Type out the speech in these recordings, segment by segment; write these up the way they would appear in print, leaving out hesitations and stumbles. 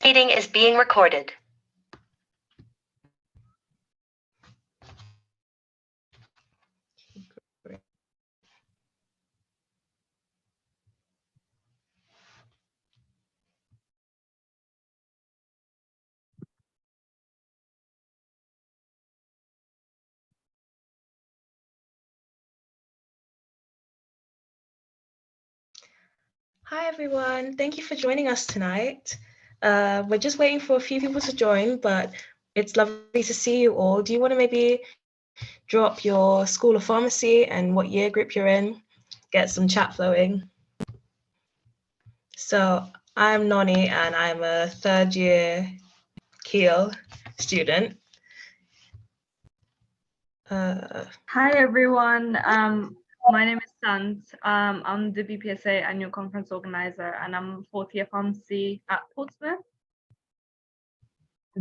Meeting is being recorded. Hi everyone, thank you for joining us tonight. We're just waiting for a few people to join, but it's lovely to see you all. Do you want to maybe drop your school of pharmacy and what year group you're in? Get some chat flowing. So I'm Noni and I'm a third year Keele student. Hi everyone, my name is Sant. I'm the BPSA annual conference organizer and I'm fourth year pharmacy at Portsmouth.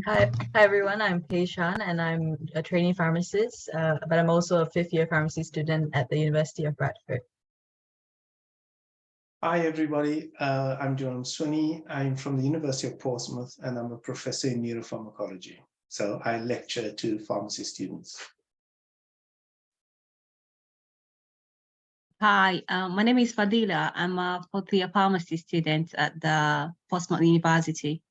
Hi everyone, I'm Pei Shan and I'm a trainee pharmacist, but I'm also a fifth year pharmacy student at the University of Bradford. Hi everybody, I'm John Sweeney. I'm from the University of Portsmouth and I'm a professor in neuropharmacology. So I lecture to pharmacy students. Hi, my name is Fadila. I'm a fourth year pharmacy student at the Portsmouth University.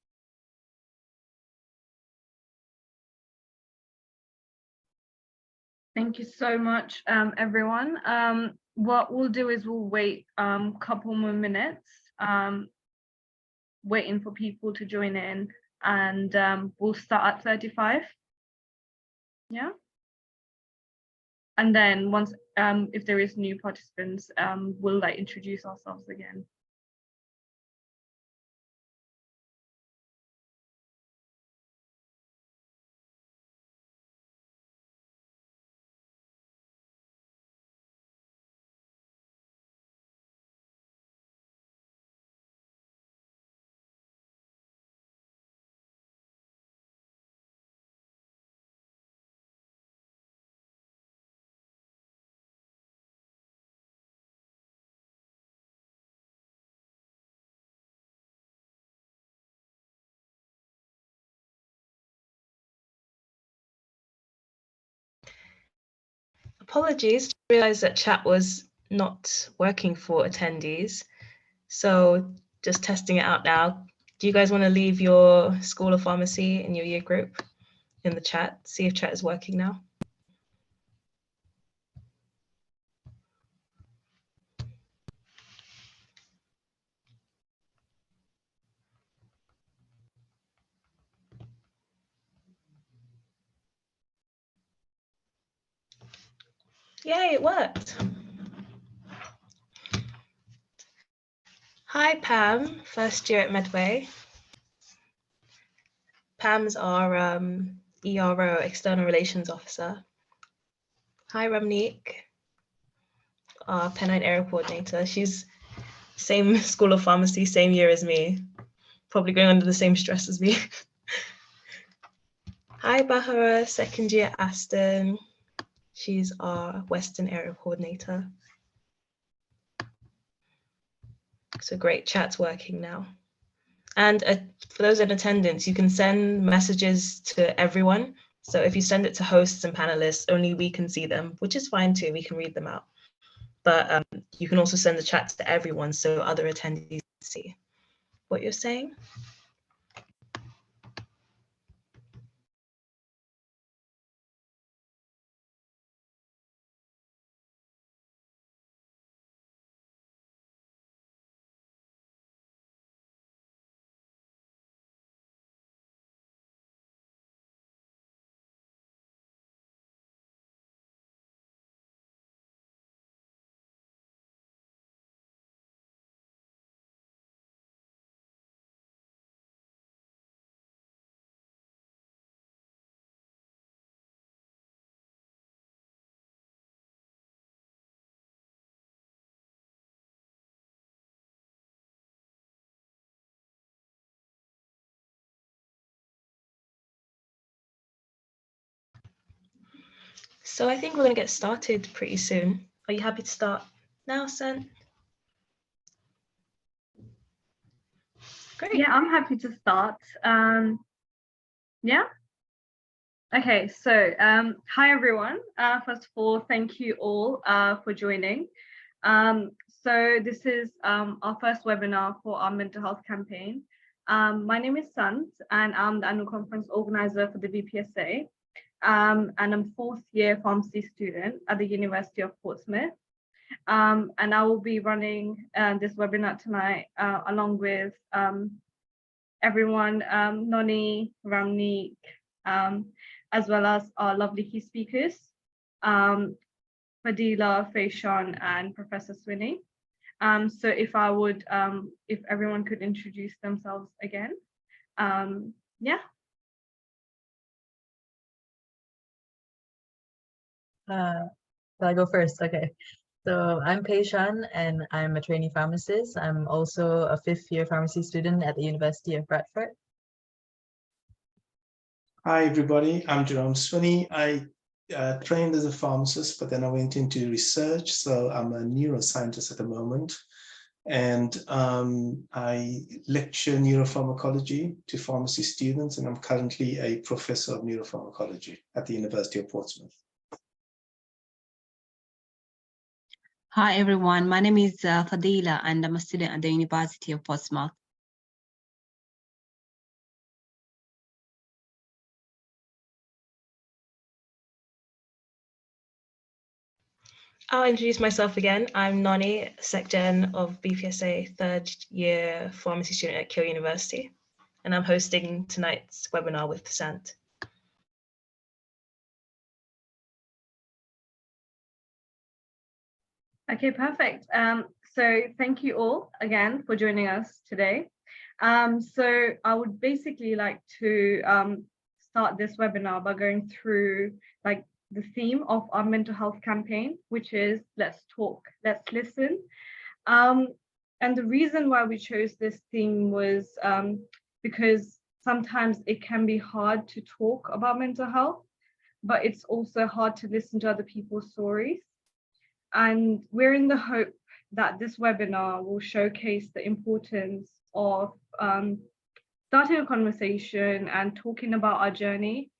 Thank you so much, everyone. What we'll do is we'll wait a couple more minutes, waiting for people to join in, and we'll start at 35. Yeah. And then once, if there is new participants, we'll introduce ourselves again. Apologies, I realized that chat was not working for attendees. So just testing it out now. Do you guys want to leave your school of pharmacy and your year group in the chat? See if chat is working now. Yay, it worked. Hi, Pam, first year at Medway. Pam's our ERO, External Relations Officer. Hi, Ramneek, our Pennine Area Coordinator. She's same School of Pharmacy, same year as me, probably going under the same stress as me. Hi, Bahara, second year Aston. She's our Western Area Coordinator. So great, chat's working now. And for those in attendance, you can send messages to everyone. So if you send it to hosts and panelists, only we can see them, which is fine too, we can read them out. But you can also send the chat to everyone so other attendees see what you're saying. So I think we're going to get started pretty soon. Are you happy to start now, Sen? Great. Yeah, I'm happy to start. Yeah. Okay, so hi everyone. First of all, thank you all for joining. So this is our first webinar for our mental health campaign. My name is Sant and I'm the annual conference organizer for the BPSA. And I'm fourth year pharmacy student at the University of Portsmouth. And I will be running this webinar tonight along with everyone, Noni, Ramneek, as well as our lovely key speakers, Fadila, Faishan, and Professor Swinney. So if everyone could introduce themselves again. Yeah. So I go first, okay. So I'm Pei Shan and I'm a trainee pharmacist. I'm also a fifth year pharmacy student at the University of Bradford. Hi, everybody. I'm Jerome Swinney. I trained as a pharmacist, but then I went into research. So I'm a neuroscientist at the moment. And I lecture neuropharmacology to pharmacy students, and I'm currently a professor of neuropharmacology at the University of Portsmouth. Hi, everyone. My name is Fadila, and I'm a student at the University of Portsmouth. I'll introduce myself again. I'm Noni, SecGen of BPSA, third year pharmacy student at Keele University, and I'm hosting tonight's webinar with Sant. Okay, perfect. So thank you all again for joining us today. So I would basically like to start this webinar by going through like the theme of our mental health campaign, which is let's talk, let's listen. And the reason why we chose this theme was because sometimes it can be hard to talk about mental health, but it's also hard to listen to other people's stories. And we're in the hope that this webinar will showcase the importance of starting a conversation and talking about our journey,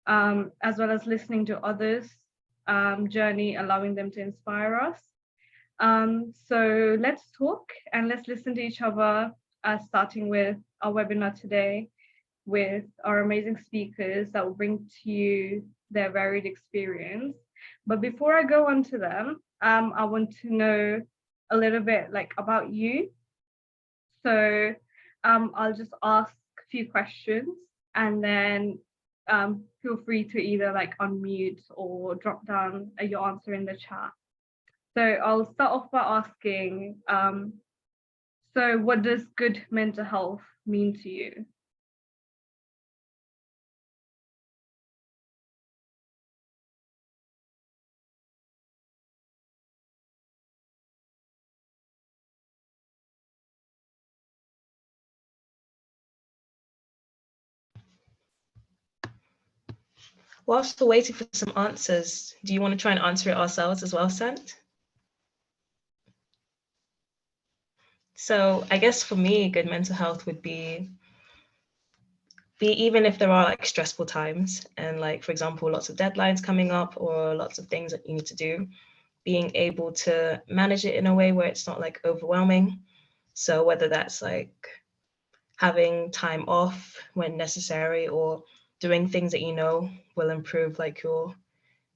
as well as listening to others' journey, allowing them to inspire us. So let's talk and let's listen to each other, starting with our webinar today with our amazing speakers that will bring to you their varied experience. But before I go on to them, I want to know a little bit like about you. So I'll just ask a few questions and then feel free to either like unmute or drop down your answer in the chat. So I'll start off by asking, so what does good mental health mean to you? Whilst we're waiting for some answers, do you want to try and answer it ourselves as well, Sant? So I guess for me, good mental health would be even if there are like stressful times and like, for example, lots of deadlines coming up or lots of things that you need to do, being able to manage it in a way where it's not like overwhelming. So whether that's like having time off when necessary or doing things that you know will improve like your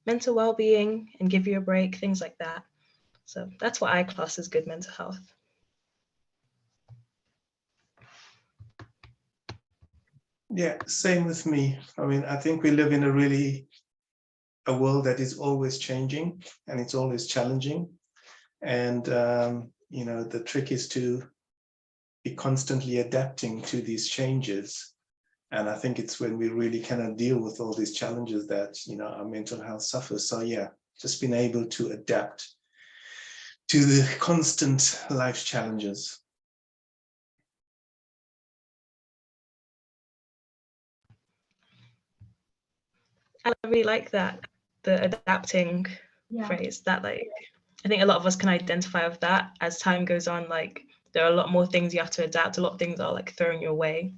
mental well-being and give you a break, things like that. So that's what I class as good mental health. Yeah, same with me. I mean, I think we live in a world that is always changing and it's always challenging. And, you know, the trick is to be constantly adapting to these changes. And I think it's when we really cannot deal with all these challenges that, you know, our mental health suffers. So yeah, just being able to adapt to the constant life challenges. I really like that, the adapting phrase, that like, I think a lot of us can identify with that as time goes on, like there are a lot more things you have to adapt. A lot of things are like thrown your way.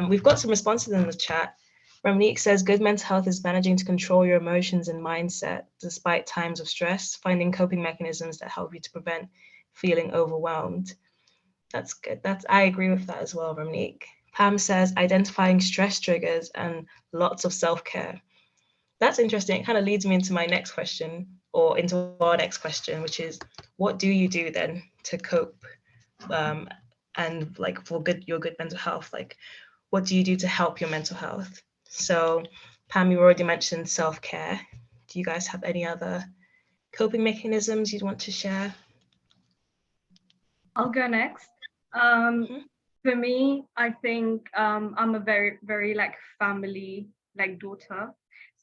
We've got some responses in the chat. Ramneek says, good mental health is managing to control your emotions and mindset despite times of stress, finding coping mechanisms that help you to prevent feeling overwhelmed. That's good. I agree with that as well, Ramneek. Pam says, identifying stress triggers and lots of self-care. That's interesting. It kind of leads me into my next question, or into our next question, which is, what do you do then to cope and like for your good mental health? Like, what do you do to help your mental health? So Pam, you already mentioned self-care. Do you guys have any other coping mechanisms you'd want to share? I'll go next. For me, I think I'm a very, very like family like daughter.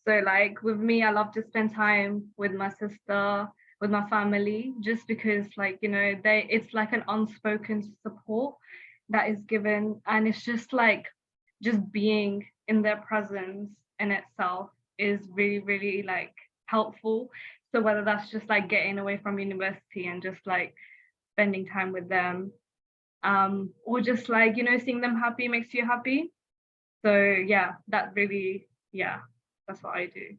So like with me, I love to spend time with my sister, with my family, just because like, you know, it's like an unspoken support that is given, and it's just like just being in their presence in itself is really, really like helpful. So whether that's just like getting away from university and just like spending time with them, or just like, you know, seeing them happy makes you happy. So yeah, that really, yeah, that's what I do.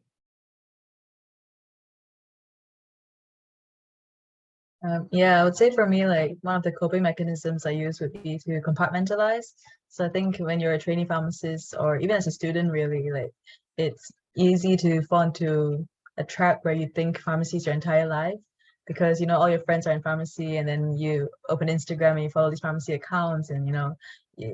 Yeah, I would say for me, like one of the coping mechanisms I use would be to compartmentalize. So I think when you're a trainee pharmacist or even as a student, really, like it's easy to fall into a trap where you think pharmacy is your entire life, because, you know, all your friends are in pharmacy, and then you open Instagram and you follow these pharmacy accounts, and, you know,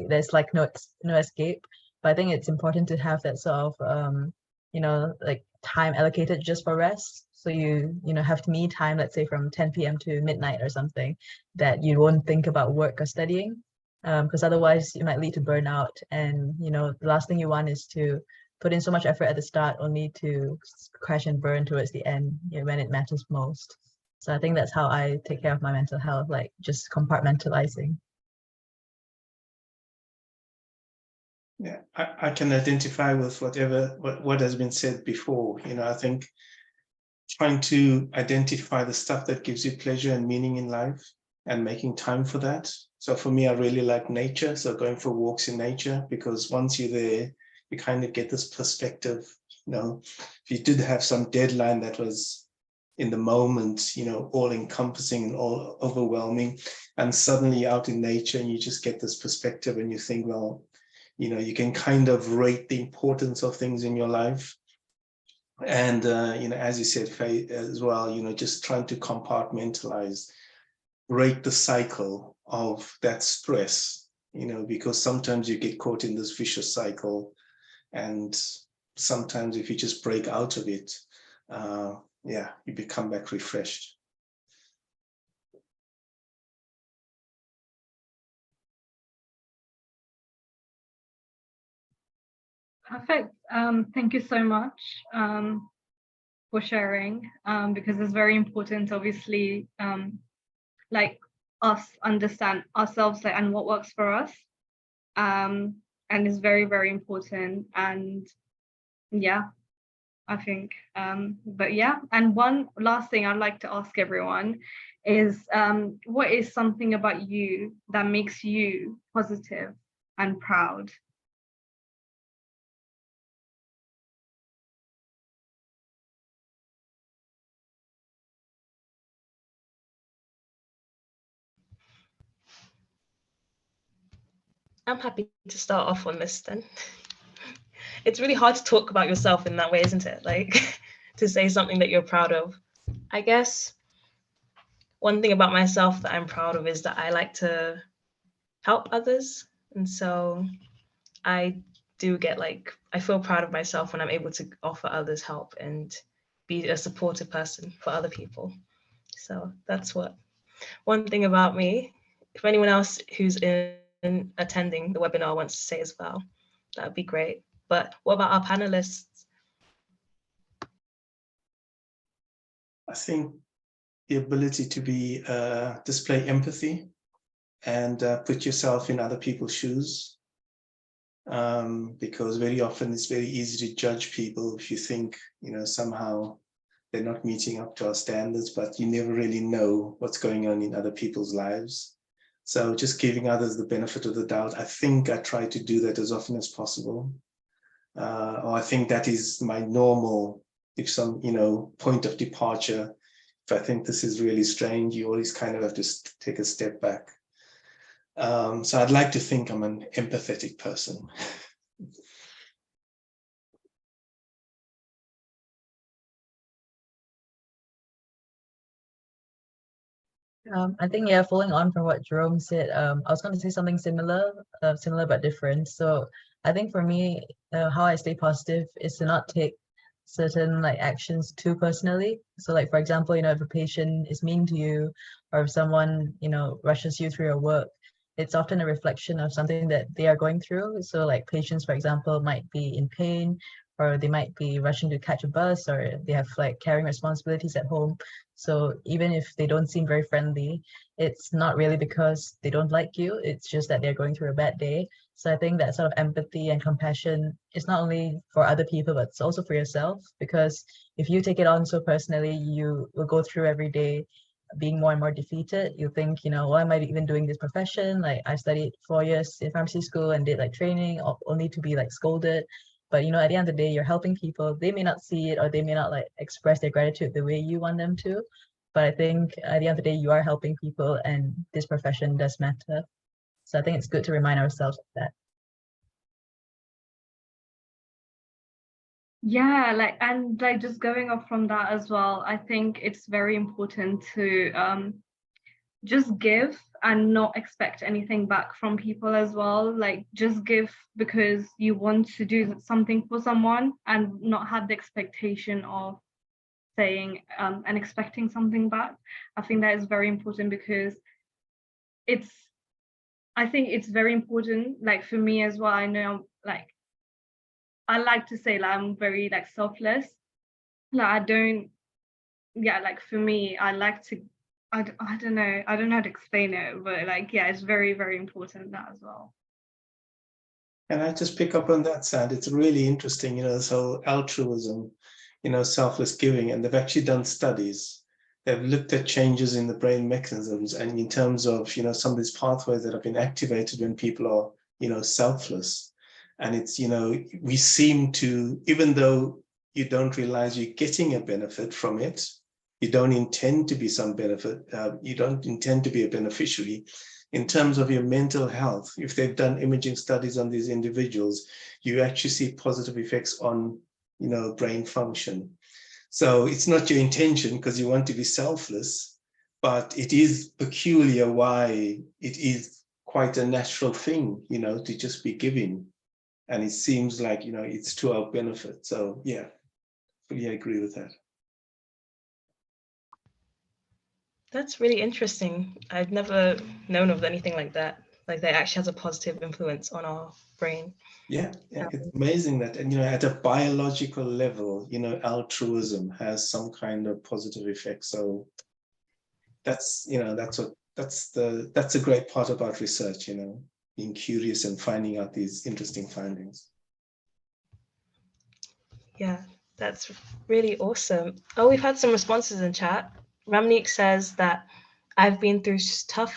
there's like no escape. But I think it's important to have that sort of, you know, like time allocated just for rest. So you know, have me time, let's say from 10 p.m. to midnight or something, that you won't think about work or studying, because otherwise it might lead to burnout. And, you know, the last thing you want is to put in so much effort at the start only to crash and burn towards the end, you know, when it matters most. So I think that's how I take care of my mental health, like just compartmentalizing. Yeah, I can identify with what has been said before. You know, I think trying to identify the stuff that gives you pleasure and meaning in life and making time for that. So for me, I really like nature. So going for walks in nature, because once you're there, you kind of get this perspective. You know, if you did have some deadline that was in the moment, you know, all encompassing and all overwhelming, and suddenly out in nature and you just get this perspective and you think, well, you know, you can kind of rate the importance of things in your life. And, you know, as you said, Faye, as well, you know, just trying to compartmentalize, break the cycle of that stress, you know, because sometimes you get caught in this vicious cycle. And sometimes if you just break out of it, yeah, you become back refreshed. Perfect. Thank you so much for sharing, because it's very important, obviously, like us understand ourselves, like, and what works for us, and it's very, very important. And yeah, I think, but yeah, and one last thing I'd like to ask everyone is, what is something about you that makes you positive and proud? I'm happy to start off on this then. It's really hard to talk about yourself in that way, isn't it? Like to say something that you're proud of. I guess one thing about myself that I'm proud of is that I like to help others. And so I do get like, I feel proud of myself when I'm able to offer others help and be a supportive person for other people. So that's one thing about me. If anyone else who's in attending the webinar wants to say as well, that would be great. But what about our panelists? I think the ability to be display empathy and put yourself in other people's shoes, because very often it's very easy to judge people if you think, you know, somehow they're not meeting up to our standards, but you never really know what's going on in other people's lives. So just giving others the benefit of the doubt. I think I try to do that as often as possible. Or I think that is my normal, if some, point of departure. If I think this is really strange, you always kind of have to take a step back. So I'd like to think I'm an empathetic person. I think, yeah, following on from what Jerome said, I was going to say something similar but different. So I think for me, how I stay positive is to not take certain like actions too personally. So like, for example, if a patient is mean to you, or if someone, rushes you through your work, it's often a reflection of something that they are going through. So like patients, for example, might be in pain, or they might be rushing to catch a bus, or they have like carrying responsibilities at home. So even if they don't seem very friendly, it's not really because they don't like you, it's just that they're going through a bad day. So I think that sort of empathy and compassion is not only for other people, but it's also for yourself. Because if you take it on so personally, you will go through every day being more and more defeated. You think, why am I even doing this profession? Like I studied 4 years in pharmacy school and did like training only to be like scolded. But at the end of the day, you're helping people. They may not see it, or they may not like express their gratitude the way you want them to. But I think at the end of the day, you are helping people, and this profession does matter. So I think it's good to remind ourselves of that. Yeah, and just going off from that as well, I think it's very important to just give and not expect anything back from people as well. Like just give because you want to do something for someone, and not have the expectation of saying and expecting something back. I think that is very important, because I think it's very important, like for me as well. I know, like I like to say, like I'm very like selfless. Like I don't, yeah, like for me, I like to, I don't know how to explain it, but like, yeah, it's very, very important, that as well. And I just pick up on that, Sad. It's really interesting, so altruism, selfless giving, and they've actually done studies. They've looked at changes in the brain mechanisms, and in terms of, some of these pathways that have been activated when people are, selfless. And it's, we seem to, even though you don't realize you're getting a benefit from it, you don't intend to be some benefit, you don't intend to be a beneficiary. In terms of your mental health, if they've done imaging studies on these individuals, you actually see positive effects on, brain function. So it's not your intention because you want to be selfless, but it is peculiar why it is quite a natural thing, to just be giving. And it seems like, it's to our benefit. So yeah, fully agree with that. That's really interesting. I've never known of anything like that. Like that actually has a positive influence on our brain. Yeah, it's amazing that, and at a biological level, altruism has some kind of positive effect. So that's a great part about research, being curious and finding out these interesting findings. Yeah, that's really awesome. Oh, we've had some responses in chat. Ramnik says that I've been through tough,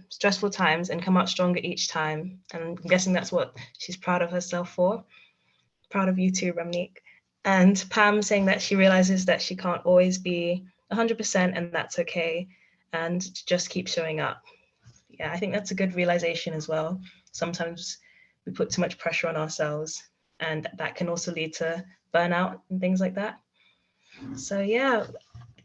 stressful times and come out stronger each time. And I'm guessing that's what she's proud of herself for. Proud of you too, Ramnik. And Pam saying that she realizes that she can't always be 100% and that's okay. And just keep showing up. Yeah, I think that's a good realization as well. Sometimes we put too much pressure on ourselves, and that can also lead to burnout and things like that. So yeah,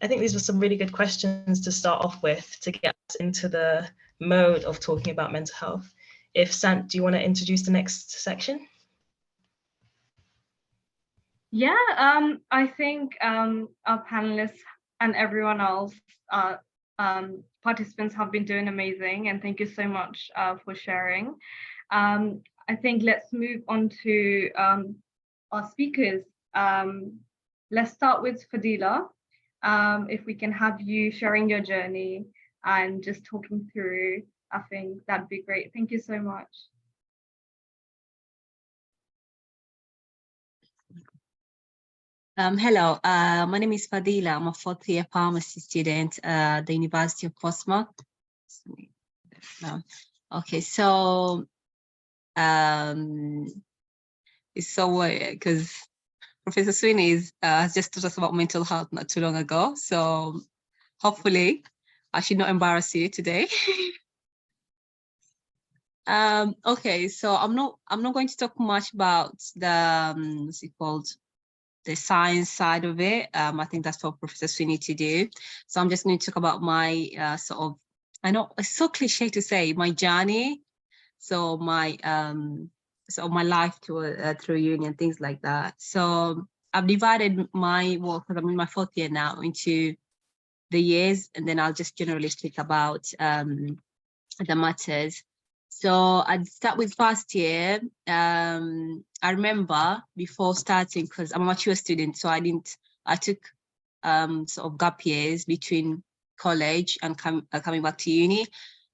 I think these were some really good questions to start off with to get us into the mode of talking about mental health. If Sant, do you want to introduce the next section? Yeah, I think our panelists and everyone else, participants have been doing amazing, and thank you so much for sharing. I think let's move on to our speakers. Let's start with Fadila. If we can have you sharing your journey and just talking through, I think that'd be great. Thank you so much. Hello, my name is Fadila. I'm a fourth year pharmacy student at the University of Portsmouth. No. Okay, so it's so weird because Professor Sweeney has just taught us about mental health not too long ago. So hopefully I should not embarrass you today. Okay, so I'm not going to talk much about the what's it called, the science side of it. I think that's for Professor Sweeney to do. So I'm just going to talk about my sort of, I know it's so cliche to say, my journey. So my life through uni and things like that. So I've divided my work, because I'm in my 4th year now, into the years, and then I'll just generally speak about the matters. So I'd start with 1st year. I remember before starting, because I'm a mature student, so I took sort of gap years between college and coming back to uni.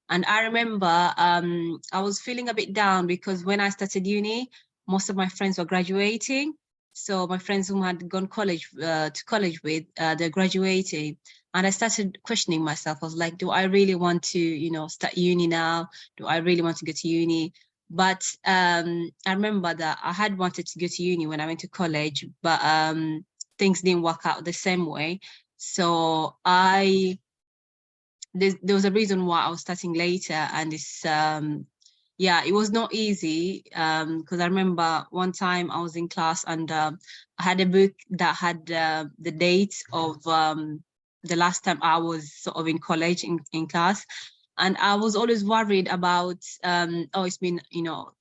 And I remember I was feeling a bit down because when I started uni, most of my friends were graduating. So my friends whom I had gone to college with, they're graduating. And I started questioning myself. I was like, do I really want to, start uni now? Do I really want to go to uni? But I remember that I had wanted to go to uni when I went to college, but things didn't work out the same way. So there was a reason why I was starting later, and it's yeah, it was not easy because I remember one time I was in class and I had a book that had the dates of the last time I was sort of in college in class, and I was always worried about oh, it's been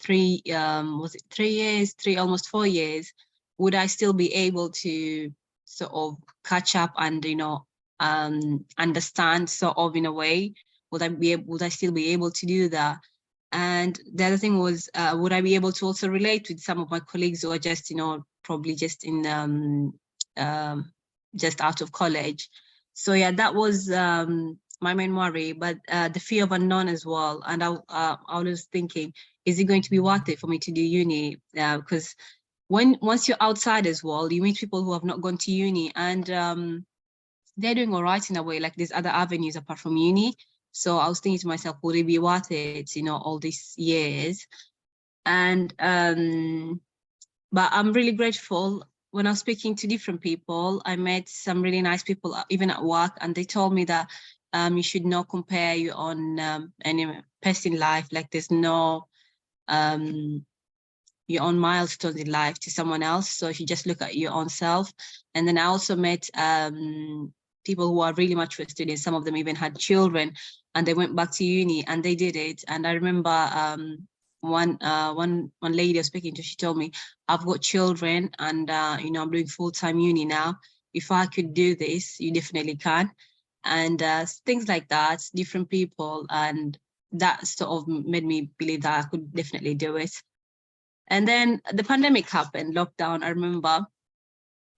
3 was it 3 years, almost 4 years, would I still be able to sort of catch up and understand sort of in a way, would I still be able to do that? And the other thing was, would I be able to also relate with some of my colleagues who are just probably just in just out of college? So yeah, that was my main worry, but the fear of unknown as well. And I was thinking, is it going to be worth it for me to do uni? Because once you're outside as well, you meet people who have not gone to uni, and they're doing all right in a way, like there's other avenues apart from uni. So I was thinking to myself, would it be worth it, all these years? And but I'm really grateful. When I was speaking to different people, I met some really nice people, even at work, and they told me that you should not compare your own any person life. Like there's no your own milestones in life to someone else. So if you just look at your own self. And then I also met people who are really mature students. Some of them even had children and they went back to uni and they did it. And I remember one lady I was speaking to, she told me, I've got children and I'm doing full-time uni now. If I could do this, you definitely can. And things like that, different people. And that sort of made me believe that I could definitely do it. And then the pandemic happened, lockdown, I remember.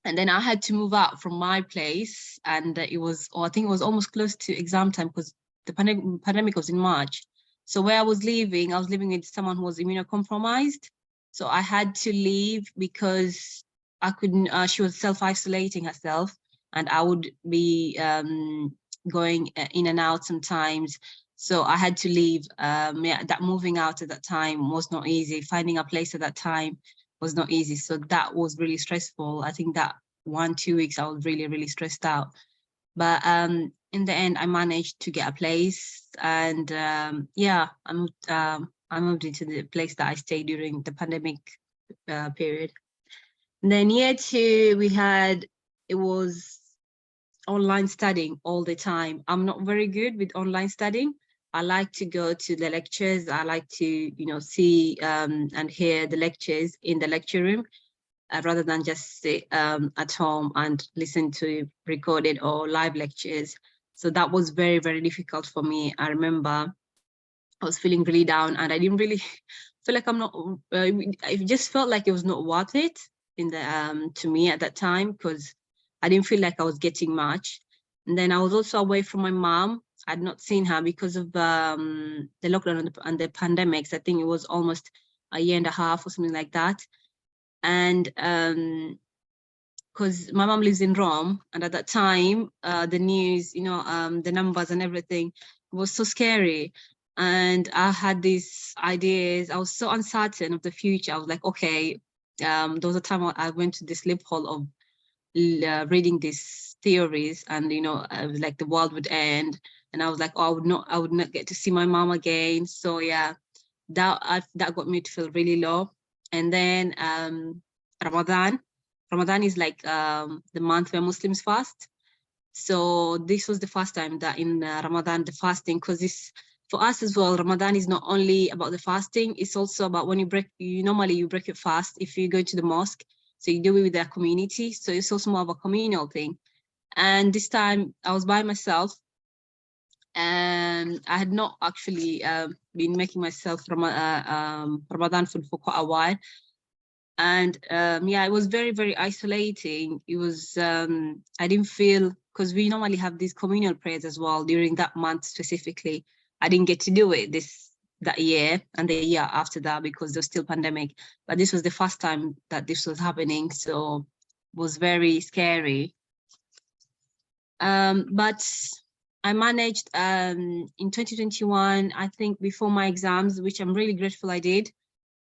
And then I had to move out from my place, and it was, I think it was almost close to exam time because the pandemic was in March. So where I was living with someone who was immunocompromised. So I had to leave because I couldn't, she was self-isolating herself, and I would be going in and out sometimes. So I had to leave. Yeah, that moving out at that time was not easy. Finding a place at that time was not easy. So that was really stressful. I think that 1-2 weeks I was really, really stressed out. But in the end, I managed to get a place, and yeah, I moved into the place that I stayed during the pandemic period. And then year 2, it was online studying all the time. I'm not very good with online studying. I like to go to the lectures. I like to, see and hear the lectures in the lecture room rather than just sit at home and listen to recorded or live lectures. So that was very, very difficult for me. I remember I was feeling really down and I didn't really feel like it just felt like it was not worth it to me at that time because I didn't feel like I was getting much. And then I was also away from my mom. I'd not seen her because of the lockdown and the pandemics. I think it was almost a year and a half or something like that. And because my mom lives in Rome, and at that time, the news, the numbers and everything was so scary. And I had these ideas. I was so uncertain of the future. I was like, okay, there was a time I went to this loophole of reading these theories, and I was like the world would end, and I was like, oh, I would not get to see my mom again. So yeah, that got me to feel really low. And then Ramadan is like the month where Muslims fast. So this was the first time that in Ramadan, the fasting, because this for us as well, Ramadan is not only about the fasting, it's also about when normally you break your fast if you go to the mosque. So you do it with the community. So it's also more of a communal thing. And this time I was by myself, and I had not actually been making myself Ramadan food for quite a while. And yeah, it was very, very isolating. It was, I didn't feel, because we normally have these communal prayers as well during that month specifically. I didn't get to do it that year and the year after that because there's still pandemic. But this was the first time that this was happening. So it was very scary. But I managed in 2021, I think before my exams, which I'm really grateful I did,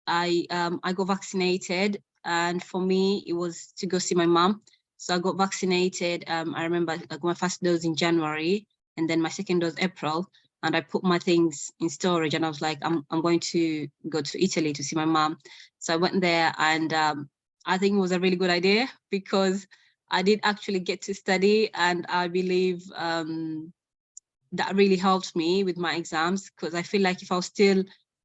I got vaccinated, and for me it was to go see my mom. So I got vaccinated. I remember I got my first dose in January, and then my second dose April. And I put my things in storage, and I was like, I'm going to go to Italy to see my mom. So I went there, and I think it was a really good idea because I did actually get to study, and I believe that really helped me with my exams, because I feel like if I was still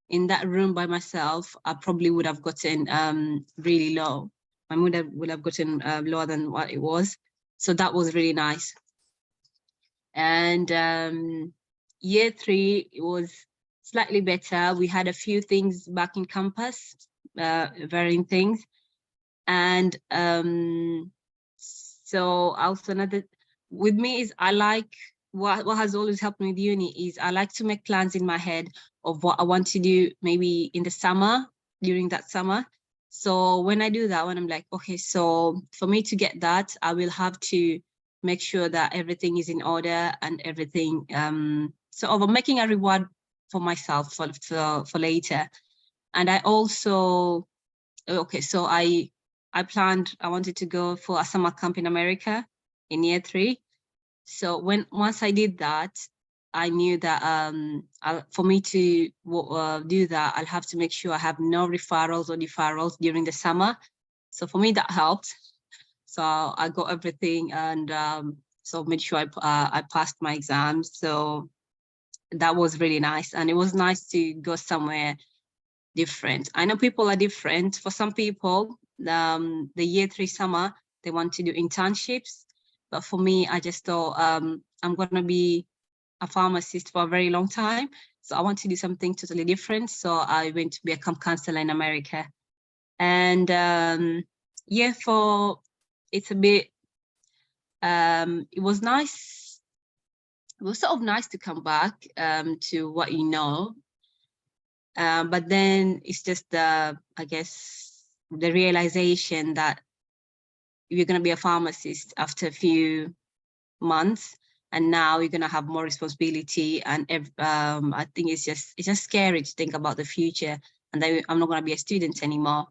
in that room by myself, I probably would have gotten really low. My mood would have gotten lower than what it was. So that was really nice. And year 3, it was slightly better. We had a few things back in campus, varying things. And so also another, with me is I like, what has always helped me with uni is I like to make plans in my head of what I want to do maybe in the summer, during that summer. So when I do that, when I'm like, okay, so for me to get that, I will have to make sure that everything is in order and everything, sort of making a reward for myself for later. And I also, okay, so I planned, I wanted to go for a summer camp in America in year 3. So once I did that, I knew that for me to do that, I'll have to make sure I have no referrals or deferrals during the summer. So for me, that helped. So I got everything, and so made sure I passed my exams. So that was really nice, and it was nice to go somewhere different. I know people are different. For some people, the year 3 summer, they want to do internships. But for me, I just thought I'm going to be a pharmacist for a very long time. So I want to do something totally different. So I went to be a camp counselor in America. And yeah, it's a bit, it was nice. It was sort of nice to come back to what you know. But then it's just I guess, the realization that you're going to be a pharmacist after a few months, and now you're going to have more responsibility. And I think it's just scary to think about the future, and that I'm not going to be a student anymore.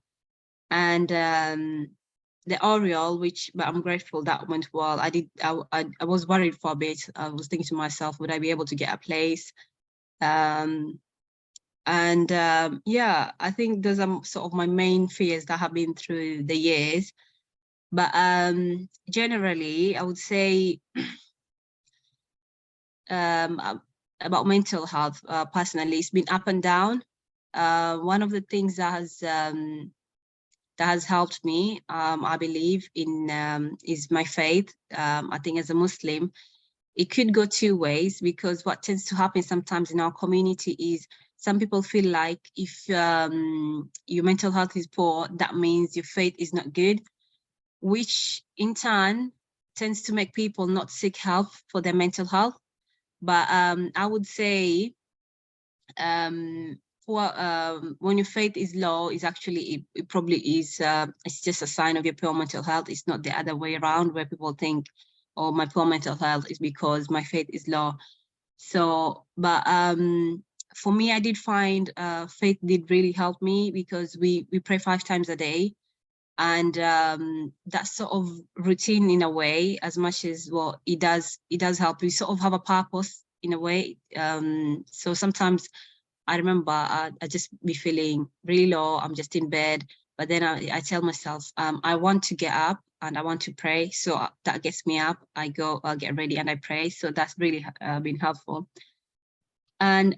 And the Oriole, but I'm grateful that went well. I was worried for a bit. I was thinking to myself, would I be able to get a place? And yeah, I think those are sort of my main fears that have been through the years. But generally, I would say about mental health, personally, it's been up and down. One of the things that has helped me, I believe, is my faith. I think as a Muslim, it could go 2 ways, because what tends to happen sometimes in our community is some people feel like if your mental health is poor, that means your faith is not good, which in turn tends to make people not seek help for their mental health. But I would say when your faith is low, is actually, it probably is, it's just a sign of your poor mental health. It's not the other way around, where people think, oh, my poor mental health is because my faith is low. So, but for me, I did find faith did really help me, because we pray 5 times a day. And that sort of routine, in a way, as much as well, it does help. We sort of have a purpose in a way. So sometimes I remember I just be feeling really low. I'm just in bed, but then I tell myself, I want to get up and I want to pray. So that gets me up. I go, I'll get ready and I pray. So that's really been helpful. And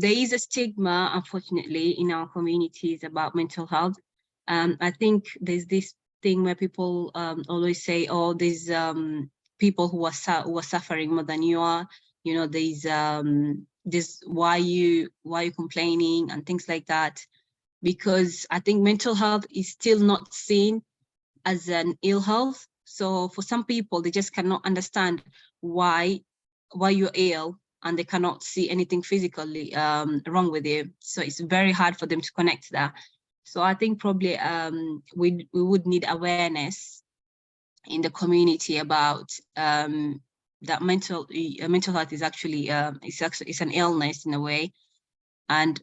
there is a stigma, unfortunately, in our communities about mental health. I think there's this thing where people always say, oh, there's people who are suffering more than you are. You know, there's why you complaining and things like that. Because I think mental health is still not seen as an ill health. So for some people, they just cannot understand why you're ill, and they cannot see anything physically wrong with you. So it's very hard for them to connect that. So I think probably we would need awareness in the community about that mental health is actually it's an illness in a way. And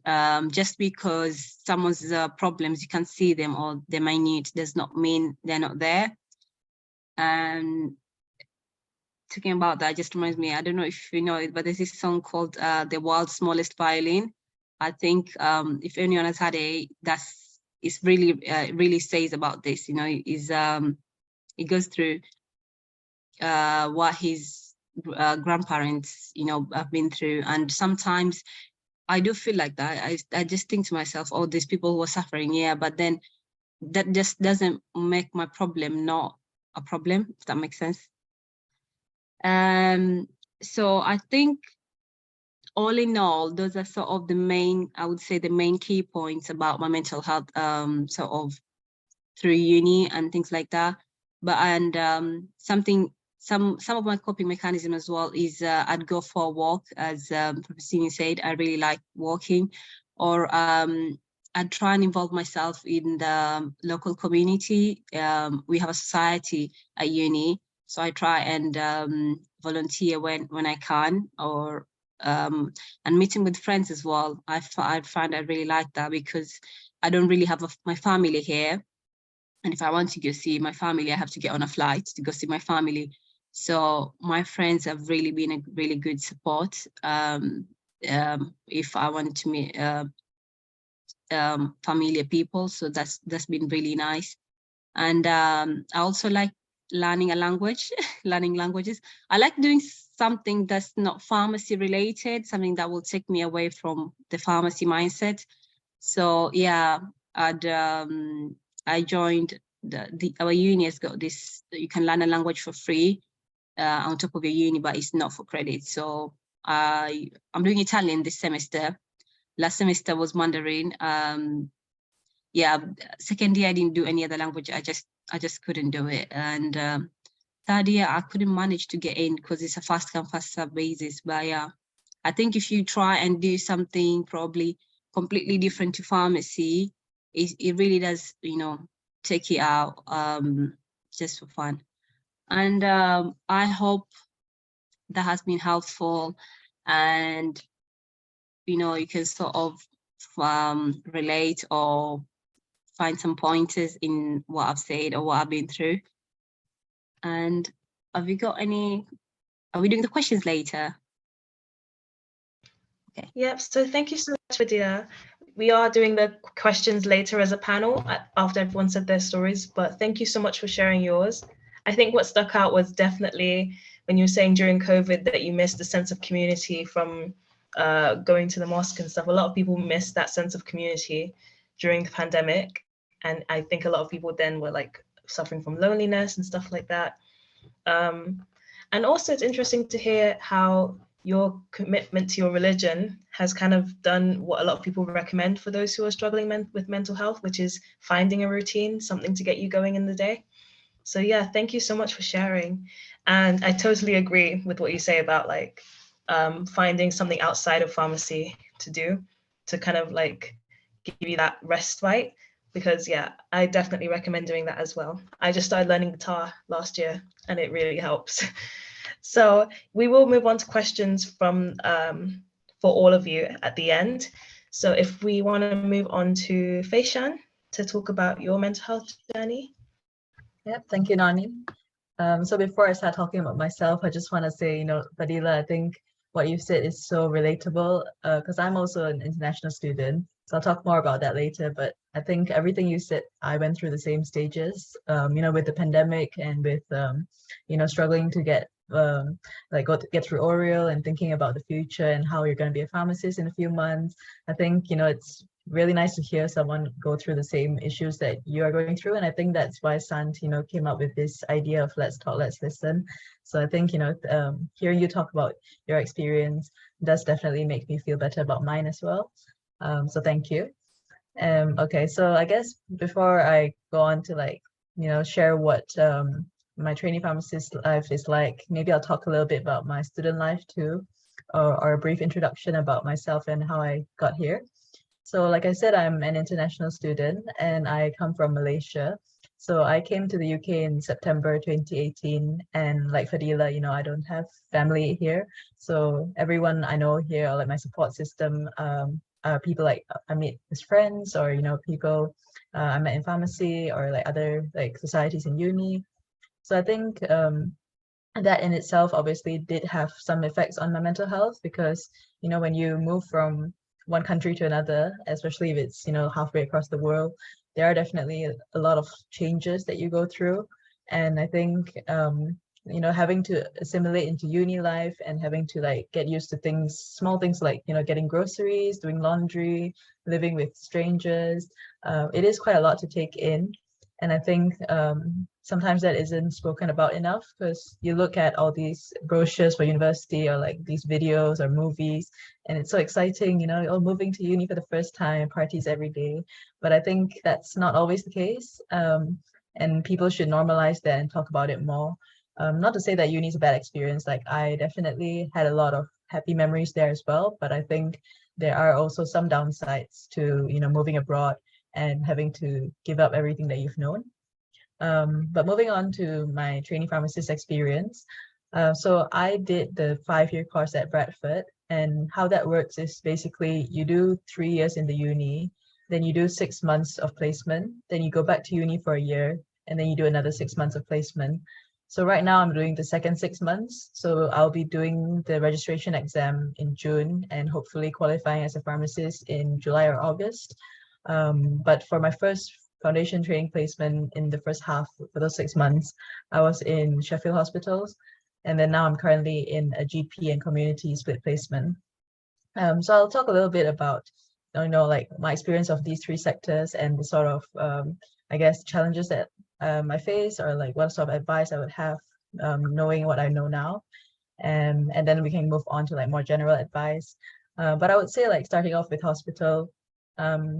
just because someone's problems, you can see them or they're minute, does not mean they're not there. And talking about that just reminds me, I don't know if you know it, but there's this song called The World's Smallest Violin. I think if anyone has had it's really really says about this, you know, is it goes through what his grandparents, you know, have been through. And sometimes I do feel like that. I just think to myself, oh, these people who are suffering, yeah, but then that just doesn't make my problem not a problem, if that makes sense. So I think all in all, those are sort of the main, I would say the main key points about my mental health, sort of through uni and things like that. But some of my coping mechanism as well is I'd go for a walk, as Professor Sini said. I really like walking, or I'd try and involve myself in the local community. We have a society at uni, so I try and volunteer when I can, or and meeting with friends as well. I find I really like that, because I don't really have my family here. And if I want to go see my family, I have to get on a flight to go see my family. So my friends have really been a really good support. If I want to meet familiar people, so that's been really nice. And I also like learning a language, learning languages. I like doing something that's not pharmacy related, something that will take me away from the pharmacy mindset. So yeah, I joined our uni has got this, you can learn a language for free on top of your uni, but it's not for credit. So I'm doing Italian this semester. Last semester was Mandarin. Yeah, second year I didn't do any other language. I just couldn't do it. And third year I couldn't manage to get in because it's a fast come fast serve basis. But yeah, I think if you try and do something probably completely different to pharmacy, it really does, you know, take it out just for fun. And I hope that has been helpful, and you know, you can sort of relate or find some pointers in what I've said or what I've been through. And have you got any, are we doing the questions later? Okay. Yep, so thank you so much, Vidya. We are doing the questions later as a panel after everyone said their stories, but thank you so much for sharing yours. I think what stuck out was definitely when you were saying during COVID that you missed the sense of community from going to the mosque and stuff. A lot of people missed that sense of community during the pandemic. And I think a lot of people then were like suffering from loneliness and stuff like that. And also it's interesting to hear how your commitment to your religion has kind of done what a lot of people recommend for those who are struggling with mental health, which is finding a routine, something to get you going in the day. So yeah, thank you so much for sharing. And I totally agree with what you say about like finding something outside of pharmacy to do to kind of like give you that respite, because yeah, I definitely recommend doing that as well. I just started learning guitar last year and it really helps. So we will move on to questions from for all of you at the end. So if we want to move on to Faishan to talk about your mental health journey. Yep, thank you, Nani. So before I start talking about myself, I just want to say, you know, Fadila, I think what you said is so relatable because I'm also an international student. So I'll talk more about that later. But I think everything you said, I went through the same stages, you know, with the pandemic and with, you know, struggling to get get through oral and thinking about the future and how you're going to be a pharmacist in a few months. I think, you know, it's really nice to hear someone go through the same issues that you are going through. And I think that's why Sant, you know, came up with this idea of let's talk, let's listen. So I think, you know, hearing you talk about your experience does definitely make me feel better about mine as well. So thank you. Okay, so I guess before I go on to like, you know, share what my trainee pharmacist life is like, maybe I'll talk a little bit about my student life too, or a brief introduction about myself and how I got here. So like I said, I'm an international student and I come from Malaysia. So I came to the UK in September 2018, and like Fadila, you know, I don't have family here. So everyone I know here, or like my support system, are people like I meet as friends, or, you know, people I met in pharmacy or like other like societies in uni. So I think that in itself obviously did have some effects on my mental health because, you know, when you move from one country to another, especially if it's, you know, halfway across the world, there are definitely a lot of changes that you go through. And I think, you know, having to assimilate into uni life and having to like get used to things, small things like, you know, getting groceries, doing laundry, living with strangers, it is quite a lot to take in. And I think sometimes that isn't spoken about enough because you look at all these brochures for university or like these videos or movies, and it's so exciting, you know, oh, moving to uni for the first time, parties every day. But I think that's not always the case. And people should normalize that and talk about it more. Not to say that uni is a bad experience. Like I definitely had a lot of happy memories there as well. But I think there are also some downsides to, you know, moving abroad and having to give up everything that you've known. But moving on to my trainee pharmacist experience. So I did the 5-year course at Bradford, and how that works is basically you do 3 years in the uni, then you do 6 months of placement, then you go back to uni for a year, and then you do another 6 months of placement. So right now I'm doing the second 6 months. So I'll be doing the registration exam in June and hopefully qualifying as a pharmacist in July or August. But for my first foundation training placement in the first half for those 6 months, I was in Sheffield Hospitals. And then now I'm currently in a GP and community split placement. So I'll talk a little bit about, you know, like my experience of these 3 sectors and the sort of, I guess, challenges that I face, or like what sort of advice I would have, knowing what I know now. And then we can move on to like more general advice. But I would say like starting off with hospital,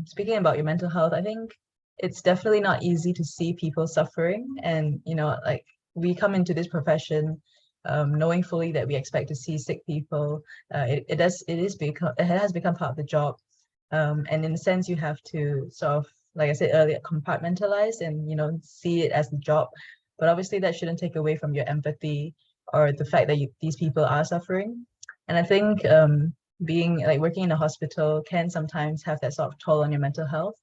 speaking about your mental health, I think it's definitely not easy to see people suffering. And, you know, like we come into this profession knowing fully that we expect to see sick people. It has become part of the job. And in a sense, you have to sort of, like I said earlier, compartmentalize and, you know, see it as the job. But obviously that shouldn't take away from your empathy or the fact that these people are suffering. And I think being like working in a hospital can sometimes have that sort of toll on your mental health,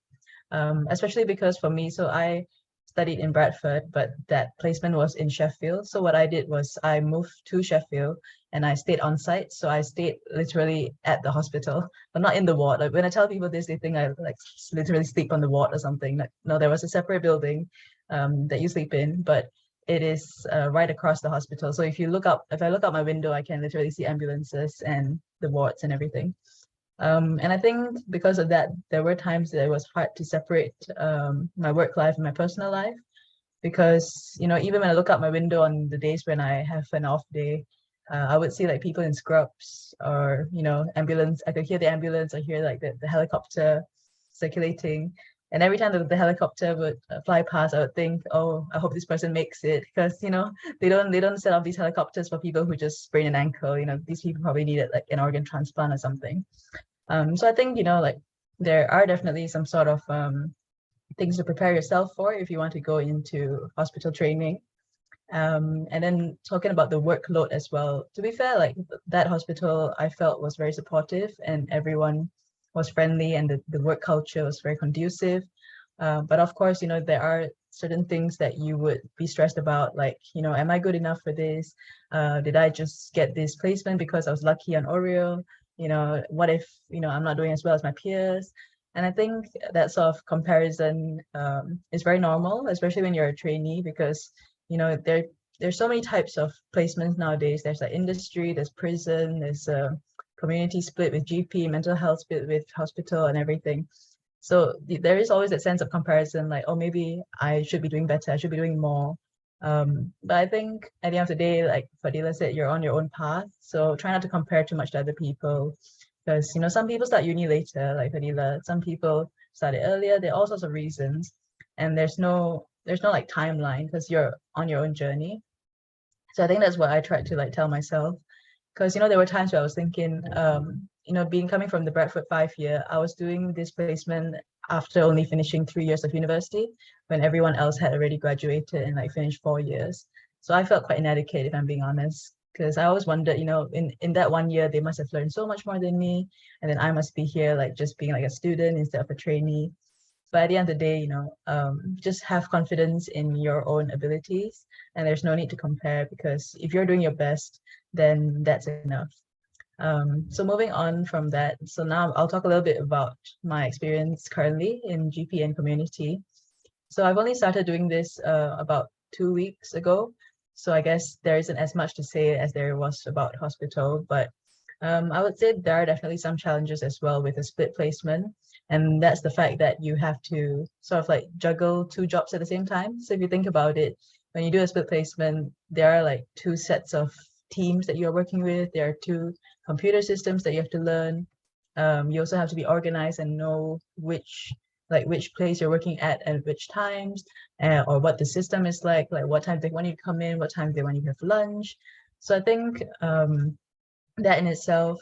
especially because for me, so I studied in Bradford, but that placement was in Sheffield. So what I did was I moved to Sheffield and I stayed on site. So I stayed literally at the hospital, but not in the ward. Like when I tell people this, they think I like literally sleep on the ward or something. Like, no, there was a separate building that you sleep in, but it is right across the hospital. So if I look out my window, I can literally see ambulances and the wards and everything. And I think because of that, there were times that it was hard to separate my work life and my personal life, because, you know, even when I look out my window on the days when I have an off day, I would see like people in scrubs or, you know, ambulance. I could hear the ambulance or hear like the helicopter circulating. And every time the helicopter would fly past, I would think, oh, I hope this person makes it, because, you know, they don't set up these helicopters for people who just sprain an ankle. You know, these people probably needed like an organ transplant or something. So I think, you know, like there are definitely some sort of things to prepare yourself for if you want to go into hospital training. And then talking about the workload as well. To be fair, like that hospital I felt was very supportive and everyone was friendly and the work culture was very conducive. But of course, there are certain things that you would be stressed about, like, am I good enough for this? Did I just get this placement because I was lucky on Oreo? What if, I'm not doing as well as my peers? And I think that sort of comparison is very normal, especially when you're a trainee, because there's so many types of placements nowadays. There's like industry, there's prison, there's a community split with GP, mental health split with hospital and everything. So there is always that sense of comparison, like, oh, maybe I should be doing better, I should be doing more. But I think at the end of the day, like Fadila said, you're on your own path. So try not to compare too much to other people, because some people start uni later, like Fadila, some people started earlier. There are all sorts of reasons, and there's no like timeline because you're on your own journey. So I think that's what I tried to like tell myself, because there were times where I was thinking, coming from the Bradford 5-year, I was doing this placement after only finishing 3 years of university when everyone else had already graduated and like finished 4 years. So I felt quite inadequate, if I'm being honest, because I always wondered, in that 1 year, they must have learned so much more than me. And then I must be here like just being like a student instead of a trainee. But at the end of the day, just have confidence in your own abilities, and there's no need to compare, because if you're doing your best, then that's enough. So moving on from that, so now I'll talk a little bit about my experience currently in GP and community. So I've only started doing this about 2 weeks ago. So I guess there isn't as much to say as there was about hospital, but I would say there are definitely some challenges as well with a split placement. And that's the fact that you have to sort of like juggle 2 jobs at the same time. So if you think about it, when you do a split placement, there are like 2 sets of teams that you're working with. There are 2 computer systems that you have to learn. You also have to be organized and know which place you're working at which times, or what the system is like what time they want you to come in, what time they want you to have lunch. So I think that in itself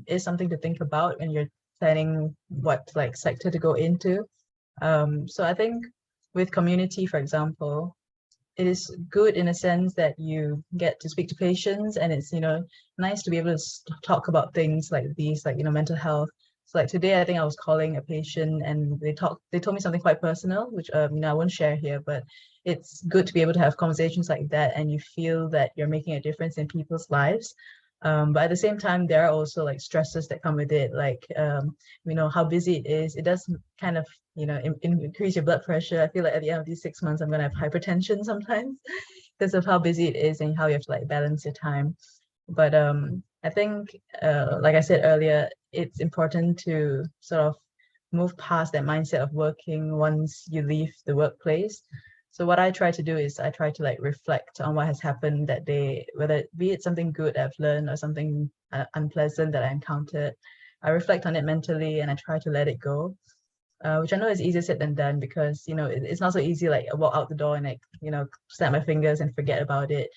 is something to think about when you're planning what like sector to go into. So I think with community, for example, it is good in a sense that you get to speak to patients, and it's nice to be able to talk about things like these, like mental health. So like today, I think I was calling a patient, and they told me something quite personal, which I won't share here, but it's good to be able to have conversations like that, and you feel that you're making a difference in people's lives. But at the same time, there are also like stresses that come with it, like how busy it is. It does kind of increase your blood pressure. I feel like at the end of these 6 months, I'm gonna have hypertension sometimes because of how busy it is and how you have to like balance your time. But I think, like I said earlier, it's important to sort of move past that mindset of working once you leave the workplace. So what I try to do is I try to like reflect on what has happened that day, whether be it something good I've learned or something unpleasant that I encountered. I reflect on it mentally and I try to let it go, which I know is easier said than done, because it's not so easy. Like I walk out the door and like snap my fingers and forget about it.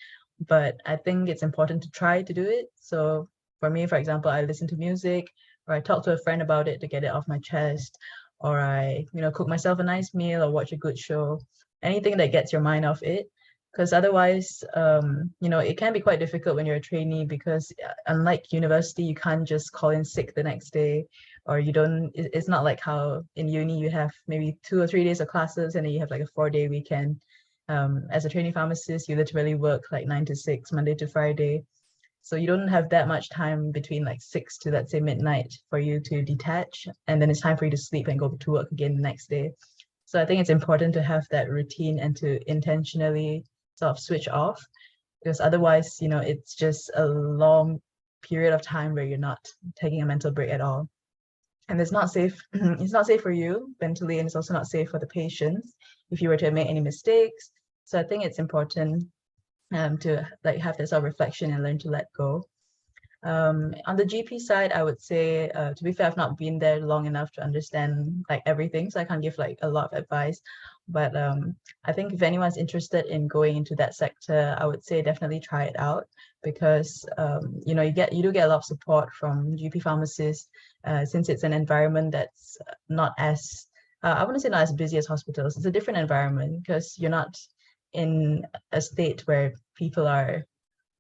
But I think it's important to try to do it. So for me, for example, I listen to music, or I talk to a friend about it to get it off my chest, or I cook myself a nice meal or watch a good show. Anything that gets your mind off it, because otherwise it can be quite difficult when you're a trainee, because unlike university, you can't just call in sick the next day, or it's not like how in uni you have maybe 2 or 3 days of classes and then you have like a 4-day weekend. As a trainee pharmacist, you literally work like 9 to 6 Monday to Friday, so you don't have that much time between like 6 to, let's say, midnight for you to detach, and then it's time for you to sleep and go to work again the next day. So I think it's important to have that routine and to intentionally sort of switch off, because otherwise, it's just a long period of time where you're not taking a mental break at all. And it's not safe. It's not safe for you mentally, and it's also not safe for the patients if you were to make any mistakes. So I think it's important to like have this sort of reflection and learn to let go. On the GP side, I would say, to be fair, I've not been there long enough to understand like everything, so I can't give like a lot of advice. But I think if anyone's interested in going into that sector, I would say definitely try it out, because you do get a lot of support from GP pharmacists, since it's an environment that's not as I wouldn't say not as busy as hospitals. It's a different environment because you're not in a state where people are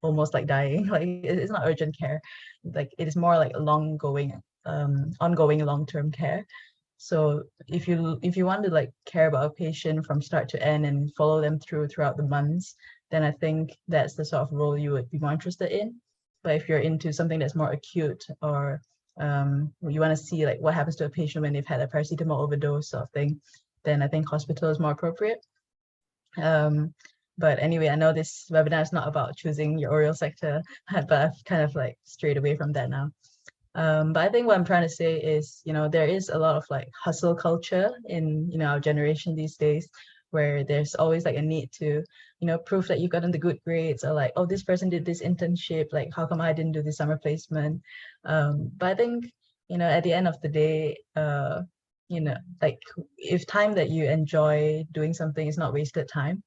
almost like dying. Like it's not urgent care, like it is more like ongoing long-term care. So if you want to like care about a patient from start to end and follow them throughout the months, then I think that's the sort of role you would be more interested in. But if you're into something that's more acute, or you want to see like what happens to a patient when they've had a paracetamol overdose sort of thing, then I think hospital is more appropriate. But anyway, I know this webinar is not about choosing your oral sector, but I've kind of like strayed away from that now. But I think what I'm trying to say is, there is a lot of like hustle culture in, our generation these days, where there's always like a need to, prove that you've gotten the good grades, or like, oh, this person did this internship, like how come I didn't do this summer placement? But I think, at the end of the day, like if time that you enjoy doing something is not wasted time,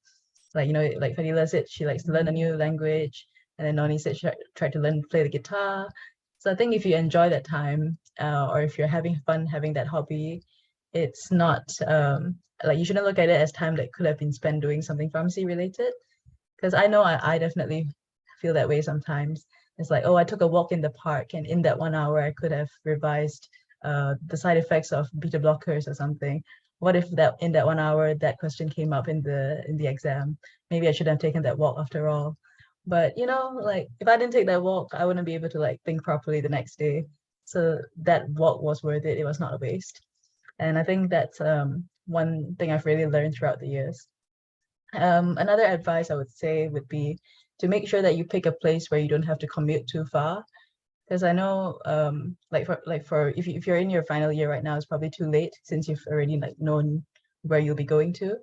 like, like Fadila said, she likes to learn a new language, and then Noni said she tried to play the guitar. So I think if you enjoy that time, or if you're having fun having that hobby, it's not like you shouldn't look at it as time that could have been spent doing something pharmacy related. Because I know I definitely feel that way sometimes. It's like, oh, I took a walk in the park, and in that 1 hour I could have revised the side effects of beta blockers or something. What if that in that 1 hour that question came up in the exam? Maybe I should have taken that walk after all. But like if I didn't take that walk, I wouldn't be able to like think properly the next day. So that walk was worth it. It was not a waste. And I think that's one thing I've really learned throughout the years. Another advice I would say would be to make sure that you pick a place where you don't have to commute too far. Because I know for if you're in your final year right now, it's probably too late since you've already like known where you'll be going to.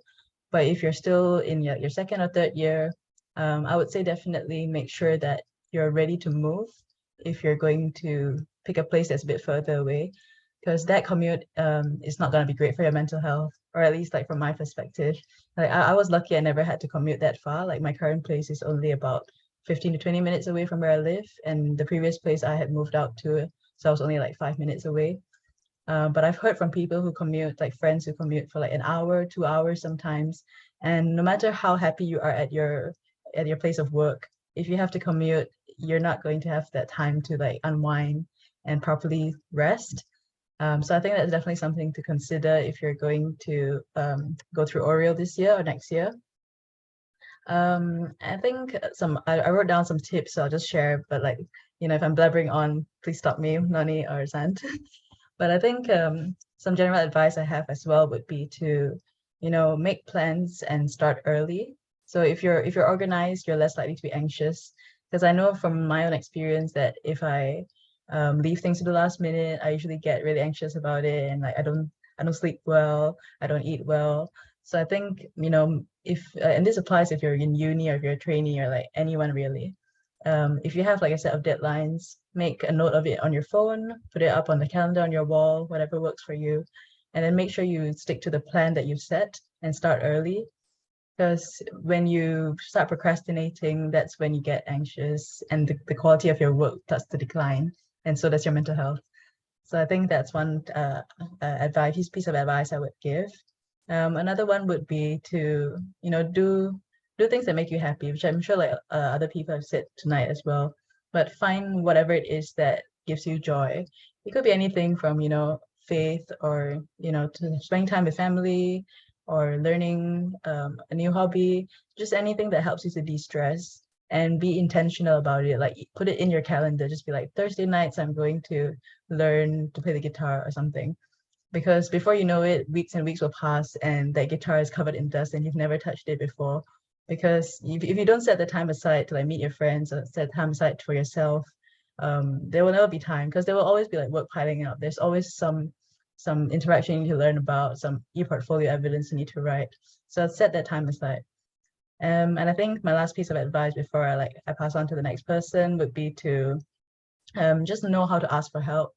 But if you're still in your second or third year, I would say definitely make sure that you're ready to move if you're going to pick a place that's a bit further away, because that commute is not going to be great for your mental health, or at least like from my perspective. Like I was lucky I never had to commute that far. Like my current place is only about 15 to 20 minutes away from where I live, and the previous place I had moved out to, so I was only like 5 minutes away. But I've heard from people who commute, like friends who commute for like an hour, 2 hours sometimes, and no matter how happy you are at your place of work, if you have to commute, you're not going to have that time to like unwind and properly rest. So I think that's definitely something to consider if you're going to go through Oriel this year or next year. I think I wrote down some tips, so I'll just share, but like, if I'm blabbering on, please stop me, Nani or Sant. But I think some general advice I have as well would be to, make plans and start early. So if you're organized, you're less likely to be anxious. Because I know from my own experience that if I leave things to the last minute, I usually get really anxious about it, and like I don't sleep well, I don't eat well. So I think, if and this applies if you're in uni or if you're a trainee or like anyone really. If you have like a set of deadlines, make a note of it on your phone, put it up on the calendar on your wall, whatever works for you, and then make sure you stick to the plan that you've set and start early. Because when you start procrastinating, that's when you get anxious, and the quality of your work starts to decline, and so does your mental health. So I think that's one piece of advice I would give. Another one would be to, do things that make you happy, which I'm sure like other people have said tonight as well. But find whatever it is that gives you joy. It could be anything from, faith, or, to spending time with family, or learning a new hobby, just anything that helps you to de-stress, and be intentional about it. Like put it in your calendar, just be like, Thursday nights I'm going to learn to play the guitar or something. Because before you know it, weeks and weeks will pass, and that guitar is covered in dust and you've never touched it before. Because if you don't set the time aside to like meet your friends, or set time aside for yourself, there will never be time, because there will always be like work piling up. There's always some interaction you need to learn about, some e-portfolio evidence you need to write. So set that time aside. And I think my last piece of advice before I pass on to the next person would be to just know how to ask for help.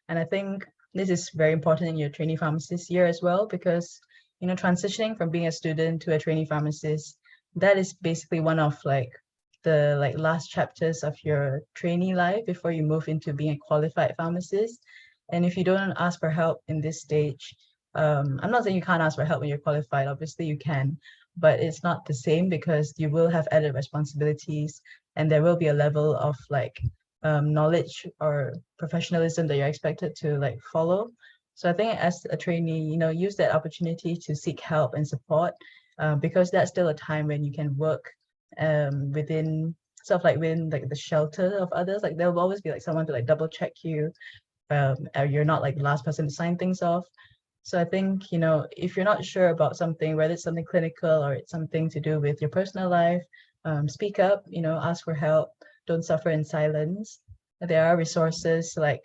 And I think this is very important in your trainee pharmacist year as well, because transitioning from being a student to a trainee pharmacist, that is basically one of the last chapters of your trainee life before you move into being a qualified pharmacist. And if you don't ask for help in this stage, I'm not saying you can't ask for help when you're qualified, obviously you can, but it's not the same because you will have added responsibilities and there will be a level of like knowledge or professionalism that you're expected to like follow. So I think as a trainee, use that opportunity to seek help and support, because that's still a time when you can work within sort of like within like the shelter of others. Like there will always be like someone to like double check you, or you're not like the last person to sign things off. So I think, if you're not sure about something, whether it's something clinical or it's something to do with your personal life, speak up, ask for help, don't suffer in silence. There are resources like,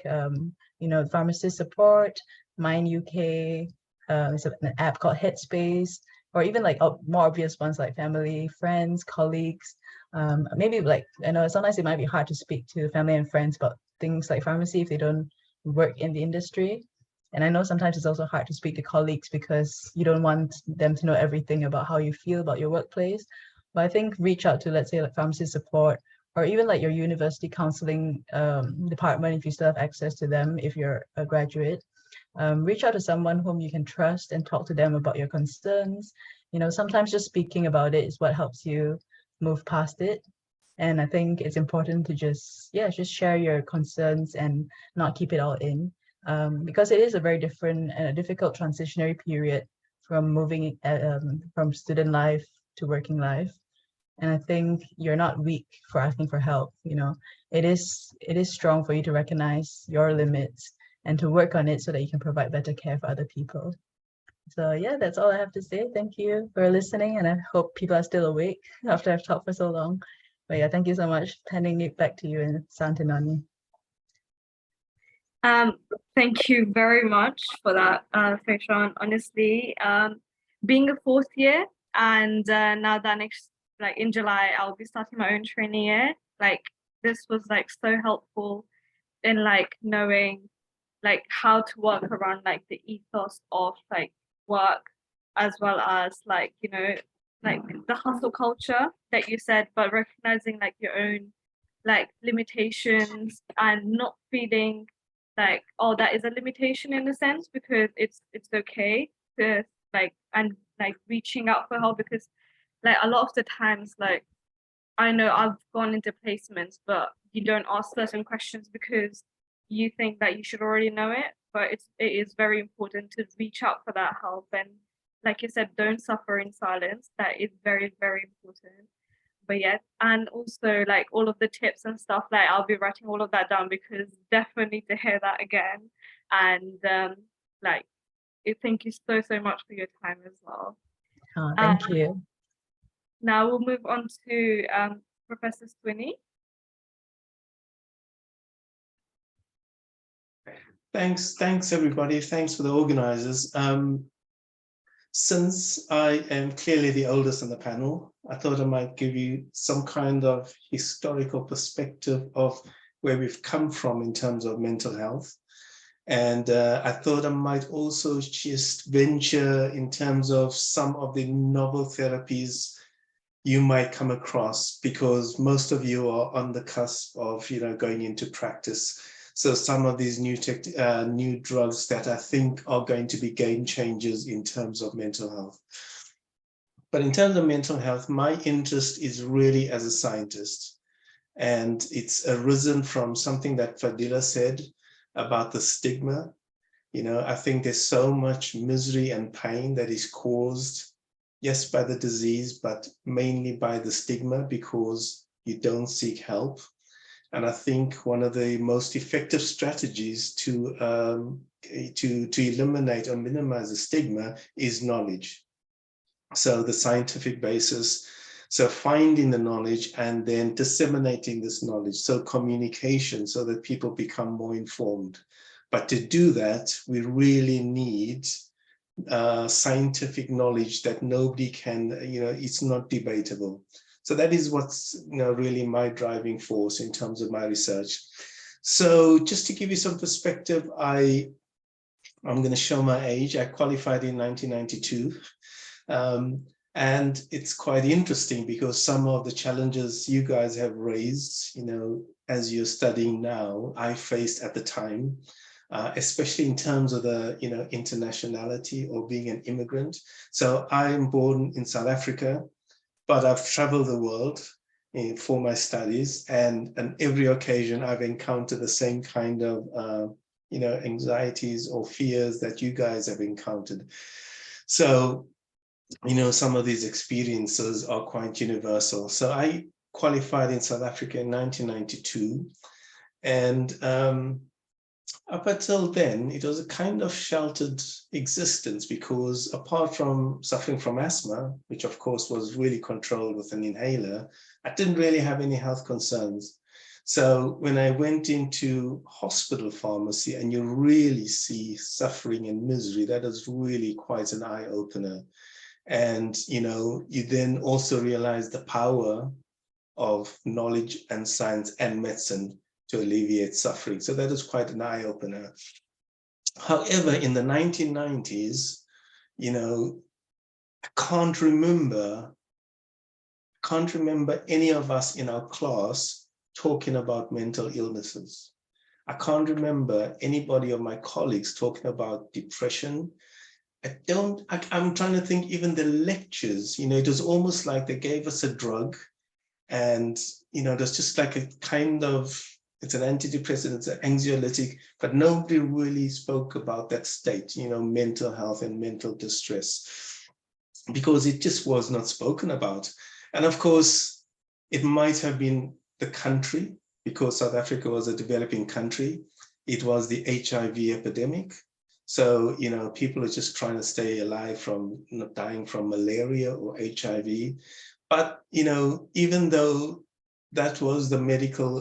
pharmacist support, Mind UK, there's an app called Headspace, or even like more obvious ones like family, friends, colleagues. Maybe like, I know sometimes it might be hard to speak to family and friends about things like pharmacy if they don't work in the industry. And I know sometimes it's also hard to speak to colleagues because you don't want them to know everything about how you feel about your workplace. But I think reach out to, let's say, like pharmacy support, or even like your university counseling department if you still have access to them if you're a graduate. Reach out to someone whom you can trust and talk to them about your concerns. Sometimes just speaking about it is what helps you move past it. And I think it's important to just share your concerns and not keep it all in. Because it is a very different and a difficult transitionary period from moving from student life to working life. And I think you're not weak for asking for help. It is strong for you to recognize your limits and to work on it so that you can provide better care for other people. So yeah, that's all I have to say. Thank you for listening, and I hope people are still awake after I've talked for so long. But yeah, thank you so much. Handing it back to you in Santinani. Thank you very much for that, Faishan. Honestly, being a fourth year, and now that next, like in July, I'll be starting my own training year. Like this was like so helpful in like knowing like how to work around like the ethos of like work, as well as like like the hustle culture that you said, but recognizing like your own like limitations and not feeling like, oh, that is a limitation in a sense, because it's okay to like, and like reaching out for help, because like a lot of the times, like I know I've gone into placements, but you don't ask certain questions because you think that you should already know it. But it is very important to reach out for that help, and like you said, don't suffer in silence. That is very, very important. But yeah, and also like all of the tips and stuff, like I'll be writing all of that down because definitely to hear that again. And like thank you so much for your time as well. Thank you. Now we'll move on to Professor Swinney. Thanks everybody. Thanks for the organizers. Since I am clearly the oldest in the panel, I thought I might give you some kind of historical perspective of where we've come from in terms of mental health. And I thought I might also just venture in terms of some of the novel therapies you might come across, because most of you are on the cusp of going into practice. So some of these new drugs that I think are going to be game changers in terms of mental health. But in terms of mental health, my interest is really as a scientist. And it's arisen from something that Fadila said about the stigma. I think there's so much misery and pain that is caused, yes, by the disease, but mainly by the stigma, because you don't seek help. And I think one of the most effective strategies to eliminate or minimize the stigma is knowledge. So the scientific basis, so finding the knowledge and then disseminating this knowledge. So communication, so that people become more informed. But to do that, we really need scientific knowledge that nobody can, it's not debatable. So that is what's really my driving force in terms of my research. So just to give you some perspective, I'm going to show my age. I qualified in 1992. And it's quite interesting because some of the challenges you guys have raised, as you're studying now, I faced at the time. especially in terms of the, you know, internationality or being an immigrant. So I'm born in South Africa, but I've traveled the world for my studies, and on every occasion I've encountered the same kind of, you know, anxieties or fears that you guys have encountered. So, you know, some of these experiences are quite universal. So I qualified in South Africa in 1992, and up until then, it was a kind of sheltered existence, because apart from suffering from asthma, which of course was really controlled with an inhaler, I didn't really have any health concerns. So when I went into hospital pharmacy and you really see suffering and misery, that is really quite an eye-opener. And, you know, you then also realize the power of knowledge and science and medicine to alleviate suffering. So that is quite an eye-opener. However, in the 1990s, you know, I can't remember any of us in our class talking about mental illnesses. I can't remember anybody of my colleagues talking about depression. I'm trying to think, even the lectures, you know, it was almost like they gave us a drug, and, you know, there's just like a kind of, it's an antidepressant, it's an anxiolytic, but nobody really spoke about that state, you know, mental health and mental distress, because it just was not spoken about. And of course, it might have been the country, because South Africa was a developing country. It was the HIV epidemic. So, you know, people are just trying to stay alive from not dying from malaria or HIV. But, you know, even though that was the medical,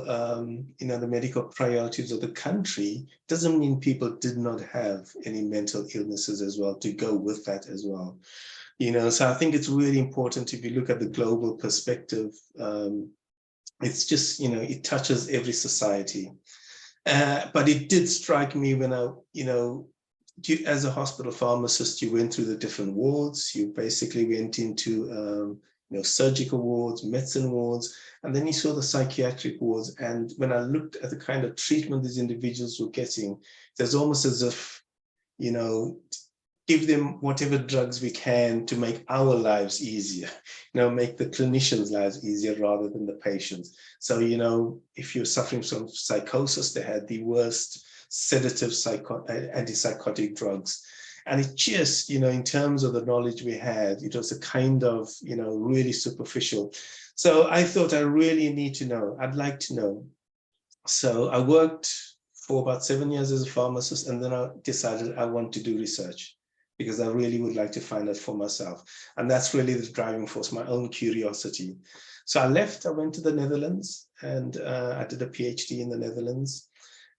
you know, the medical priorities of the country, doesn't mean people did not have any mental illnesses as well to go with that as well. You know, so I think it's really important, if you look at the global perspective, it's just, you know, it touches every society. But it did strike me when I, you know, as a hospital pharmacist, you went through the different wards. You basically went into, you know, surgical wards, medicine wards, and then you saw the psychiatric wards. And when I looked at the kind of treatment these individuals were getting, there's almost as if, you know, give them whatever drugs we can to make our lives easier, you know, make the clinicians' lives easier rather than the patients. So, you know, if you're suffering from psychosis, they had the worst sedative antipsychotic drugs. And it just, you know, in terms of the knowledge we had, it was a kind of, you know, really superficial. So I thought I really need to know, I'd like to know. So I worked for about 7 years as a pharmacist, and then I decided I want to do research, because I really would like to find out for myself. And that's really the driving force, my own curiosity. So I left, I went to the Netherlands, and I did a PhD in the Netherlands.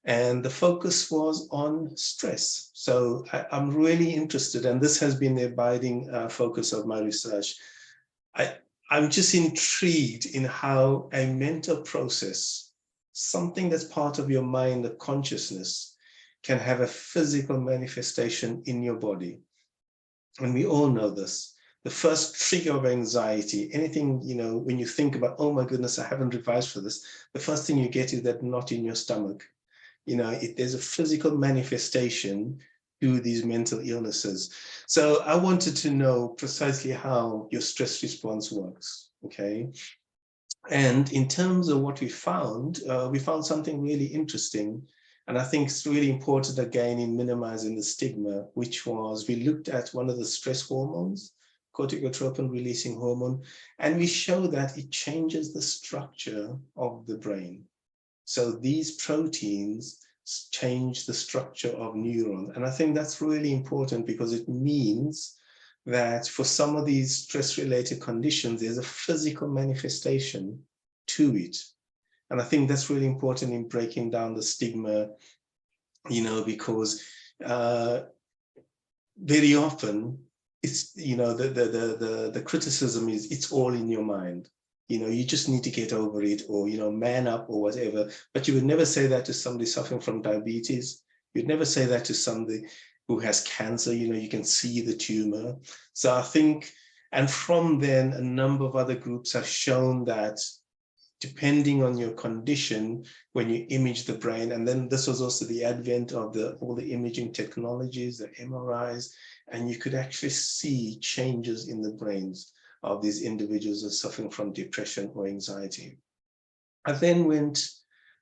And the focus was on stress. So I'm really interested, and this has been the abiding focus of my research. I'm just intrigued in how a mental process, something that's part of your mind, of consciousness, can have a physical manifestation in your body. And we all know this. The first trigger of anxiety, anything, you know, when you think about, oh my goodness, I haven't revised for this, the first thing you get is that knot in your stomach. You know, there's a physical manifestation to these mental illnesses. So I wanted to know precisely how your stress response works, okay? And in terms of what we found something really interesting. And I think it's really important, again, in minimizing the stigma, which was, we looked at one of the stress hormones, corticotropin releasing hormone, and we show that it changes the structure of the brain. So these proteins change the structure of neurons. And I think that's really important, because it means that for some of these stress-related conditions, there's a physical manifestation to it. And I think that's really important in breaking down the stigma, you know, because very often it's, you know, the criticism is, it's all in your mind. You know, you just need to get over it, or, you know, man up or whatever. But you would never say that to somebody suffering from diabetes. You'd never say that to somebody who has cancer. You know, you can see the tumor. So I think, and from then, a number of other groups have shown that depending on your condition, when you image the brain, and then this was also the advent of all the imaging technologies, the MRIs, and you could actually see changes in the brains of these individuals who are suffering from depression or anxiety. I then went,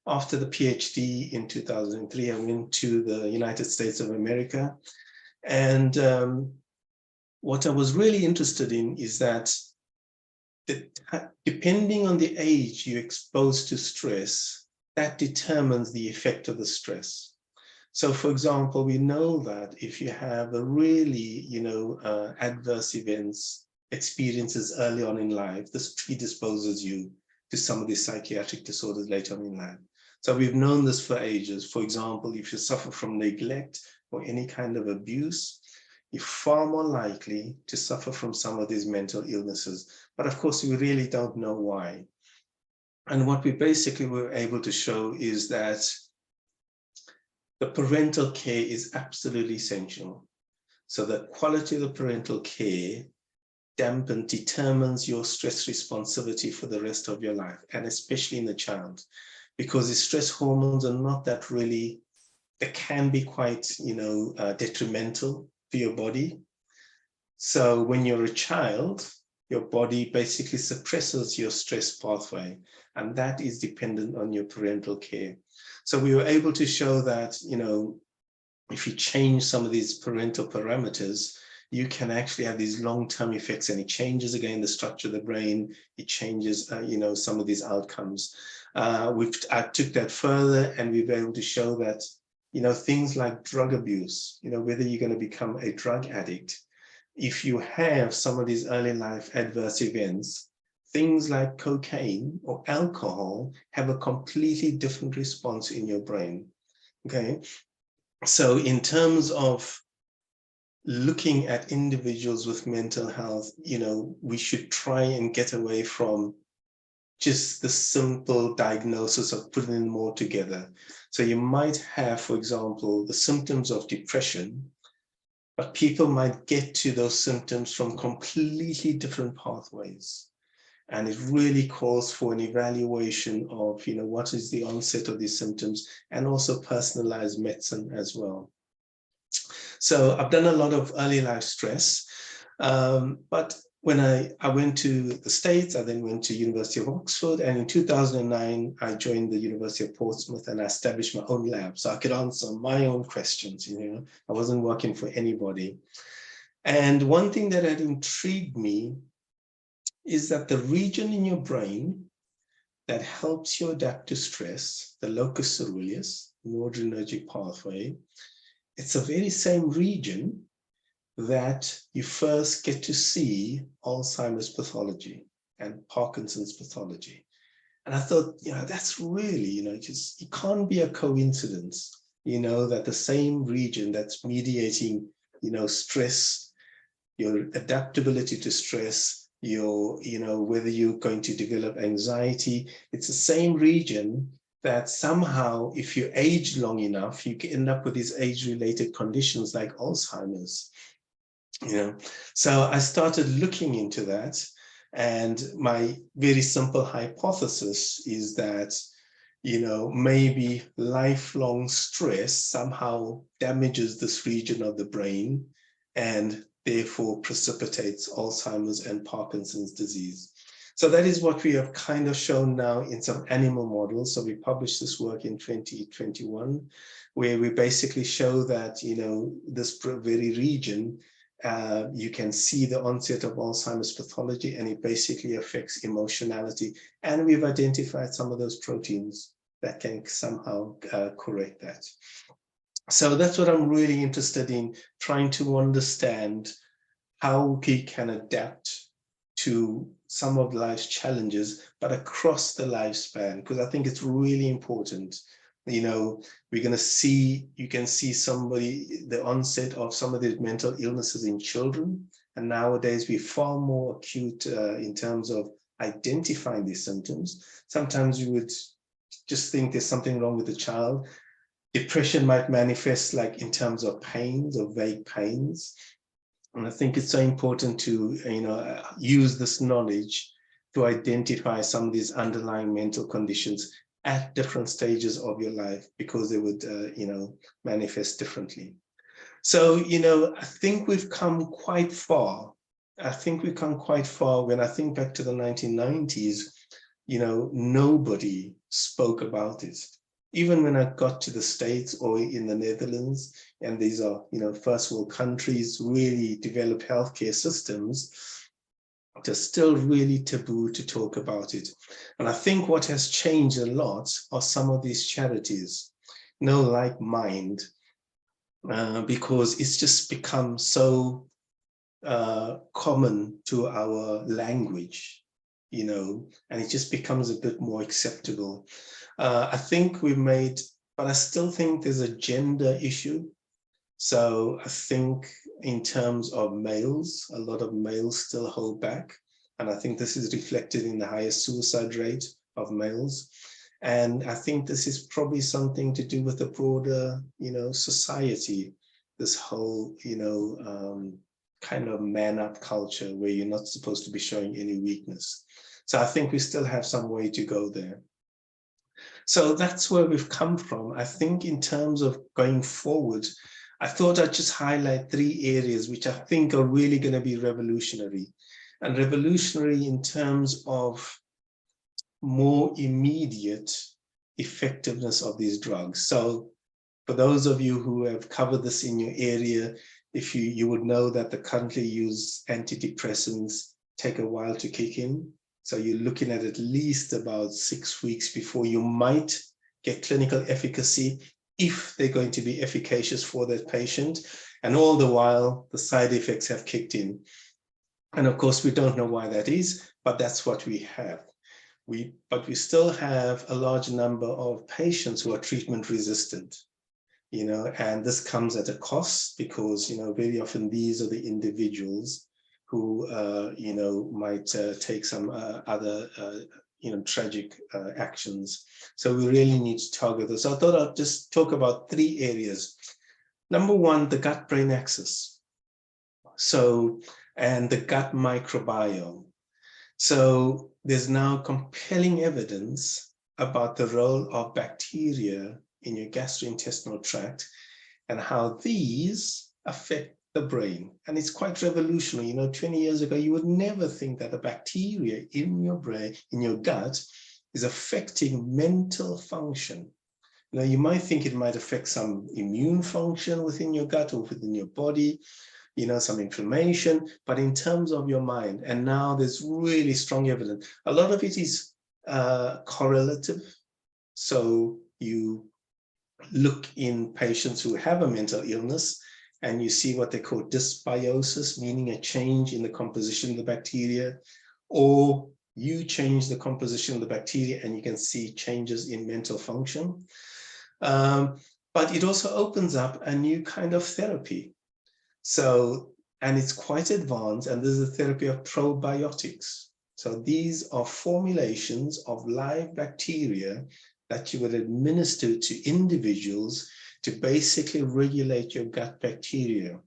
after the PhD in 2003, I went to the United States of America. And what I was really interested in is that depending on the age you're exposed to stress, that determines the effect of the stress. So for example, we know that if you have a really, adverse experiences early on in life, this predisposes you to some of these psychiatric disorders later on in life. So we've known this for ages. For example, if you suffer from neglect or any kind of abuse, you're far more likely to suffer from some of these mental illnesses. But of course, we really don't know why. And what we basically were able to show is that the parental care is absolutely essential. So the quality of the parental care determines your stress responsivity for the rest of your life, and especially in the child, because the stress hormones are not that really, they can be quite, detrimental to your body. So when you're a child, your body basically suppresses your stress pathway, and that is dependent on your parental care. So we were able to show that, if you change some of these parental parameters, you can actually have these long-term effects, and it changes again the structure of the brain. It changes, some of these outcomes. I took that further, and we were able to show that, things like drug abuse, whether you're going to become a drug addict, if you have some of these early life adverse events, things like cocaine or alcohol have a completely different response in your brain. Okay, so in terms of looking at individuals with mental health, we should try and get away from just the simple diagnosis of putting them all together. So you might have, for example, the symptoms of depression, but people might get to those symptoms from completely different pathways. And it really calls for an evaluation of, what is the onset of these symptoms, and also personalized medicine as well. So I've done a lot of early life stress, but when I went to the States, I then went to University of Oxford, and in 2009, I joined the University of Portsmouth, and I established my own lab so I could answer my own questions. I wasn't working for anybody. And one thing that had intrigued me is that the region in your brain that helps you adapt to stress, the locus coeruleus, noradrenergic pathway, it's the very same region that you first get to see Alzheimer's pathology and Parkinson's pathology. And I thought, that's really, it can't be a coincidence, that the same region that's mediating, stress, your adaptability to stress, whether you're going to develop anxiety, it's the same region that somehow, if you age long enough, you can end up with these age-related conditions like Alzheimer's. So I started looking into that, and my very simple hypothesis is that, maybe lifelong stress somehow damages this region of the brain and therefore precipitates Alzheimer's and Parkinson's disease. So that is what we have kind of shown now in some animal models. So we published this work in 2021, where we basically show that, this very region, you can see the onset of Alzheimer's pathology, and it basically affects emotionality. And we've identified some of those proteins that can somehow correct that. So that's what I'm really interested in, trying to understand how we can adapt to some of life's challenges, but across the lifespan, because I think it's really important. We're going to see, you can see the onset of some of these mental illnesses in children. And nowadays we're far more acute in terms of identifying these symptoms. Sometimes you would just think there's something wrong with the child. Depression might manifest like in terms of pains or vague pains. And I think it's so important to, use this knowledge to identify some of these underlying mental conditions at different stages of your life, because they would, manifest differently. So, I think we've come quite far. I think we've come quite far. When I think back to the 1990s, nobody spoke about it. Even when I got to the States or in the Netherlands, and these are, first world countries, really developed healthcare systems, it's still really taboo to talk about it. And I think what has changed a lot are some of these charities, like Mind, because it's just become so common to our language, and it just becomes a bit more acceptable. I think we've made, but I still think there's a gender issue. So I think in terms of males, a lot of males still hold back. And I think this is reflected in the highest suicide rate of males. And I think this is probably something to do with the broader, society, this whole, kind of man up culture where you're not supposed to be showing any weakness. So I think we still have some way to go there. So that's where we've come from. I think in terms of going forward, I thought I'd just highlight 3 areas which I think are really going to be revolutionary, and revolutionary in terms of more immediate effectiveness of these drugs. So for those of you who have covered this in your area, if you would know that the currently used antidepressants take a while to kick in. So you're looking at least about 6 weeks before you might get clinical efficacy, if they're going to be efficacious for that patient. And all the while, the side effects have kicked in. And of course, we don't know why that is, but that's what we have. But we still have a large number of patients who are treatment resistant, and this comes at a cost, because, very often these are the individuals who, might take some other, tragic actions. So we really need to target this. So I thought I'd just talk about 3 areas. Number 1, the gut-brain axis. So, and the gut microbiome. So there's now compelling evidence about the role of bacteria in your gastrointestinal tract and how these affect the brain. And it's quite revolutionary. 20 years ago, you would never think that the bacteria in your brain, in your gut, is affecting mental function. You might think it might affect some immune function within your gut or within your body, some inflammation, but in terms of your mind, and now there's really strong evidence. A lot of it is correlative. So you look in patients who have a mental illness, and you see what they call dysbiosis, meaning a change in the composition of the bacteria, or you change the composition of the bacteria and you can see changes in mental function. But it also opens up a new kind of therapy. So, and it's quite advanced, and this is a therapy of probiotics. So these are formulations of live bacteria that you would administer to individuals to basically regulate your gut bacteria.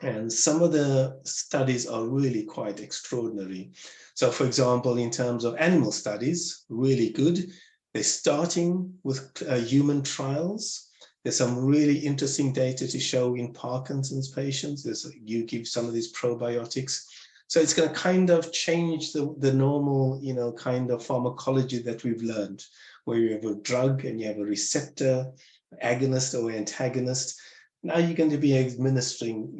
And some of the studies are really quite extraordinary. So for example, in terms of animal studies, really good. They're starting with human trials. There's some really interesting data to show in Parkinson's patients. You give some of these probiotics. So it's going to kind of change the normal, kind of pharmacology that we've learned, where you have a drug and you have a receptor, agonist or antagonist. Now you're going to be administering,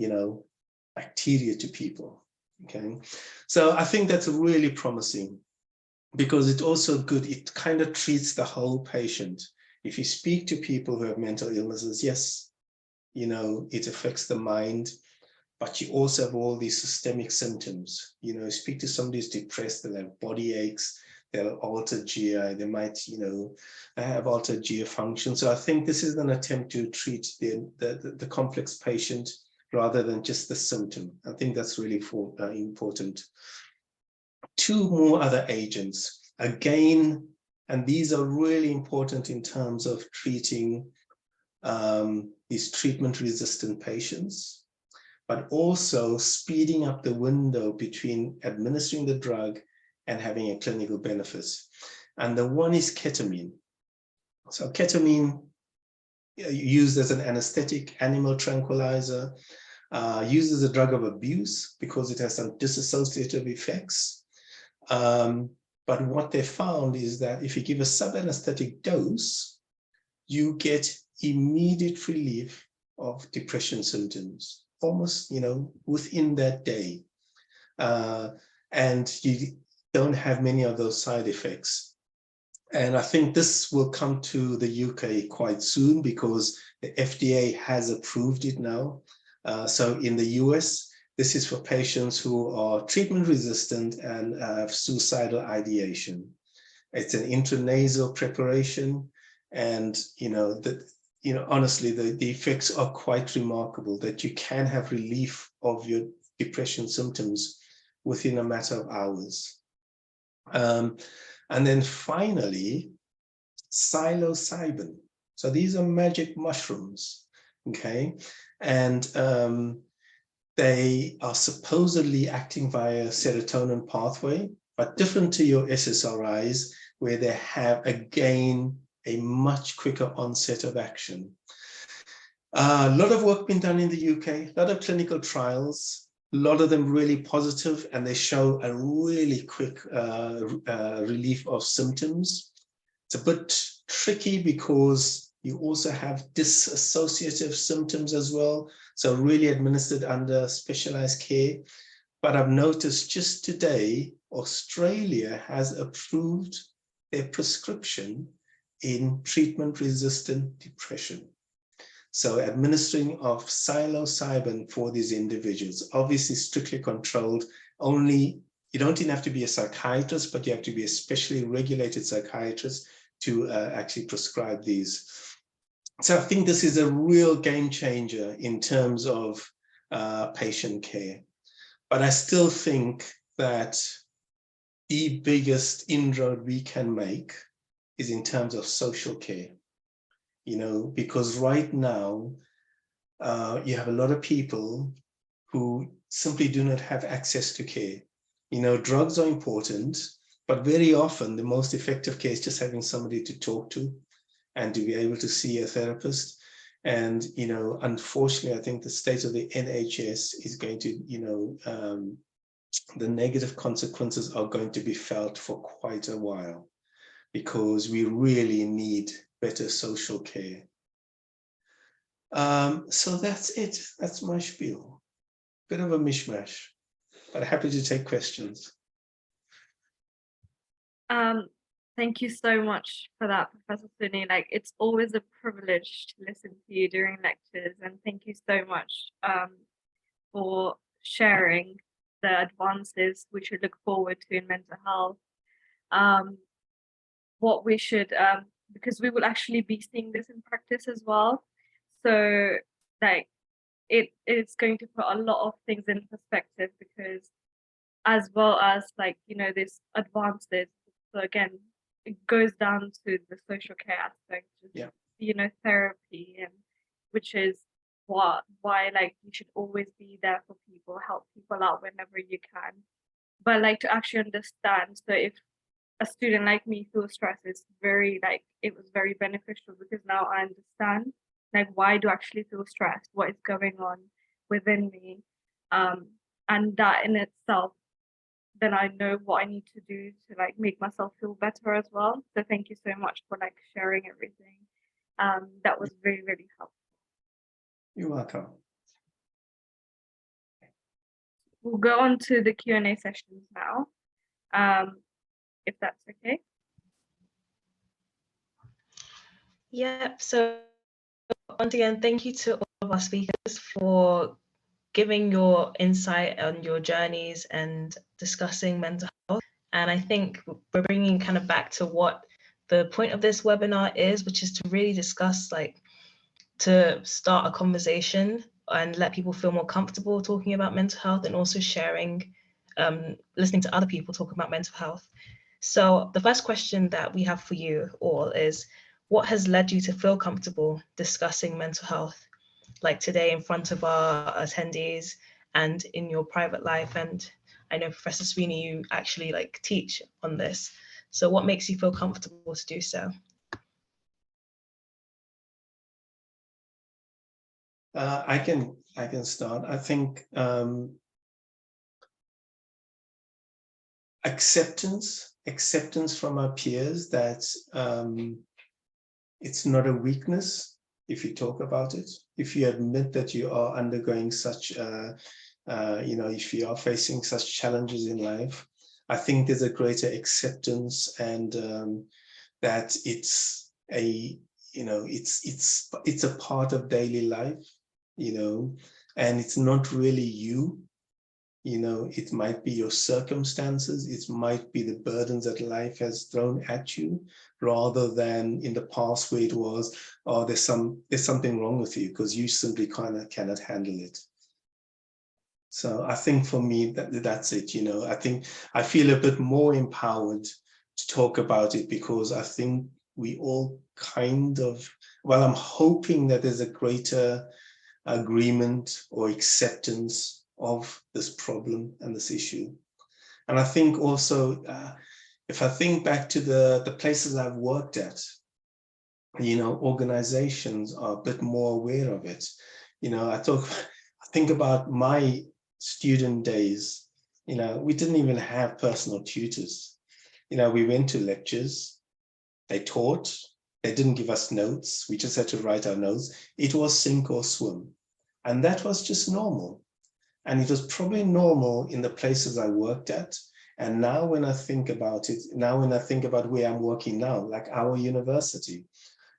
bacteria to people, okay? So I think that's really promising, because it's also good. It kind of treats the whole patient. If you speak to people who have mental illnesses, yes, it affects the mind, but you also have all these systemic symptoms. Speak to somebody who's depressed, they'll have body aches, they'll have altered GI, they might, have altered GI function. So I think this is an attempt to treat the complex patient rather than just the symptom. I think that's really important. 2 more other agents, again, and these are really important in terms of treating these treatment-resistant patients, but also speeding up the window between administering the drug and having a clinical benefit. And the one is ketamine. So ketamine, used as an anesthetic, animal tranquilizer, used as a drug of abuse because it has some dissociative effects. But what they found is that if you give a sub-anesthetic dose, you get immediate relief of depression symptoms, almost, within that day. And you don't have many of those side effects. And I think this will come to the UK quite soon because the FDA has approved it now. So in the US, this is for patients who are treatment resistant and have suicidal ideation. It's an intranasal preparation, and honestly, the effects are quite remarkable, that you can have relief of your depression symptoms within a matter of hours. And then finally, psilocybin. So these are magic mushrooms, okay? And they are supposedly acting via serotonin pathway, but different to your SSRIs, where they have, again, a much quicker onset of action. A lot of work been done in the UK, a lot of clinical trials, a lot of them really positive, and they show a really quick relief of symptoms. It's a bit tricky because you also have dissociative symptoms as well, so really administered under specialized care. But I've noticed just today, Australia has approved their prescription in treatment-resistant depression. So administering of psilocybin for these individuals, obviously strictly controlled, only, you don't even have to be a psychiatrist, but you have to be a specially regulated psychiatrist to actually prescribe these. So I think this is a real game changer in terms of patient care. But I still think that the biggest inroad we can make is in terms of social care, because right now you have a lot of people who simply do not have access to care. Drugs are important, but very often the most effective care is just having somebody to talk to and to be able to see a therapist. And, unfortunately, I think the state of the NHS is going to, the negative consequences are going to be felt for quite a while, because we really need better social care. So that's it. That's my spiel. Bit of a mishmash, but happy to take questions. Thank you so much for that, Professor Suni. It's always a privilege to listen to you during lectures, and thank you so much for sharing the advances we should look forward to in mental health. What we should, because we will actually be seeing this in practice as well. So it's going to put a lot of things in perspective, because as well as this advances. So again, it goes down to the social care aspect, therapy, and which is why you should always be there for people, help people out whenever you can. But to actually understand, so if a student like me feels stressed, it's very it was very beneficial, because now I understand why do I actually feel stressed, what is going on within me, and that in itself, then I know what I need to do to make myself feel better as well. So thank you so much for sharing everything. That was very, very helpful. You're welcome. We'll go on to the Q&A sessions now, if that's okay. Yeah, so once again, thank you to all of our speakers for giving your insight on your journeys and discussing mental health. And I think we're bringing kind of back to what the point of this webinar is, which is to really discuss, to start a conversation and let people feel more comfortable talking about mental health, and also sharing, listening to other people talk about mental health. So the first question that we have for you all is, what has led you to feel comfortable discussing mental health, today in front of our attendees, and in your private life. And I know Professor Sweeney, you actually like teach on this. So what makes you feel comfortable to do so? I can start. I think acceptance from our peers that it's not a weakness if you talk about it, if you admit that you are undergoing such, if you are facing such challenges in life. I think there's a greater acceptance, and that it's a, it's a part of daily life, and it's not really you. It might be your circumstances, it might be the burdens that life has thrown at you, rather than in the past where it was, oh, there's something wrong with you because you simply cannot handle it. So I think for me, that's it. I think I feel a bit more empowered to talk about it, because I think we all I'm hoping that there's a greater agreement or acceptance of this problem and this issue. And I think also, if I think back to the places I've worked at, organizations are a bit more aware of it. I think about my student days. We didn't even have personal tutors. We went to lectures, they taught, they didn't give us notes, we just had to write our notes. It was sink or swim, and that was just normal. And it was probably normal in the places I worked at. And now when I think about it, where I'm working now, like our university,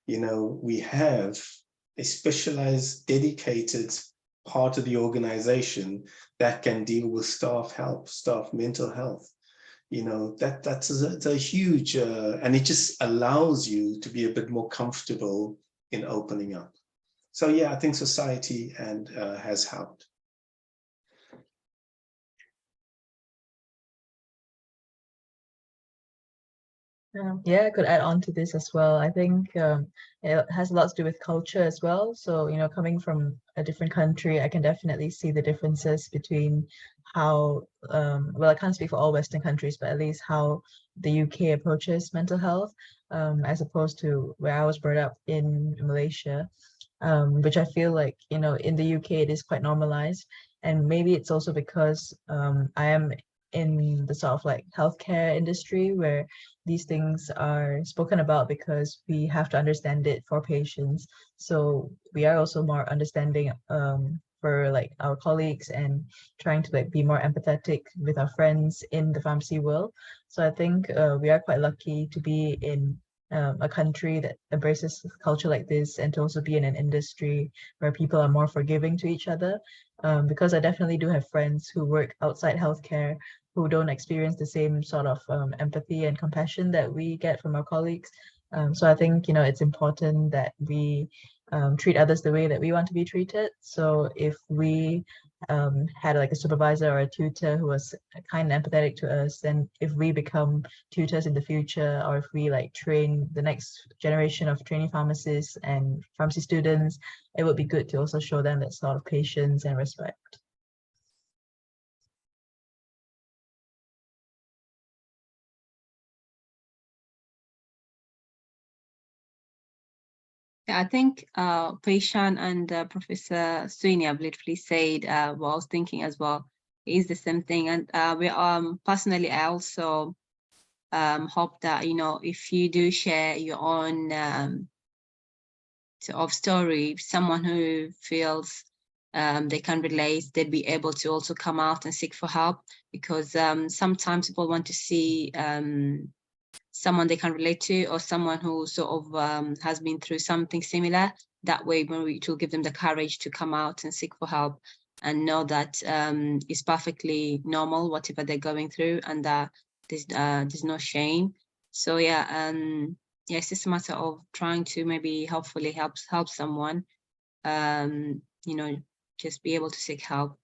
we have a specialized, dedicated part of the organization that can deal with staff mental health. That's a huge, and it just allows you to be a bit more comfortable in opening up. So yeah, I think society has helped. Yeah, I could add on to this as well. I think it has a lot to do with culture as well. So, coming from a different country, I can definitely see the differences between how, I can't speak for all Western countries, but at least how the UK approaches mental health, as opposed to where I was brought up in Malaysia, which I feel like, in the UK, it is quite normalized. And maybe it's also because I am in the sort of like healthcare industry where these things are spoken about, because we have to understand it for patients. So we are also more understanding for like our colleagues, and trying to like be more empathetic with our friends in the pharmacy world. So I think we are quite lucky to be in a country that embraces culture like this, and to also be in an industry where people are more forgiving to each other. Because I definitely do have friends who work outside healthcare who don't experience the same sort of empathy and compassion that we get from our colleagues. So I think, it's important that we treat others the way that we want to be treated. So if we had like a supervisor or a tutor who was kind and empathetic to us, then if we become tutors in the future, or if we like train the next generation of trainee pharmacists and pharmacy students, it would be good to also show them that sort of patience and respect. Yeah, I think Paishan and Professor Sweeney have literally said what I was thinking as well. It is the same thing. And we personally, I also hope that, if you do share your own sort of story, someone who feels they can relate, they'd be able to also come out and seek for help, because sometimes people want to see someone they can relate to, or someone who sort of has been through something similar. That way, it will give them the courage to come out and seek for help, and know that it's perfectly normal, whatever they're going through, and that there's no shame. So yeah, it's just a matter of trying to maybe hopefully help someone, just be able to seek help.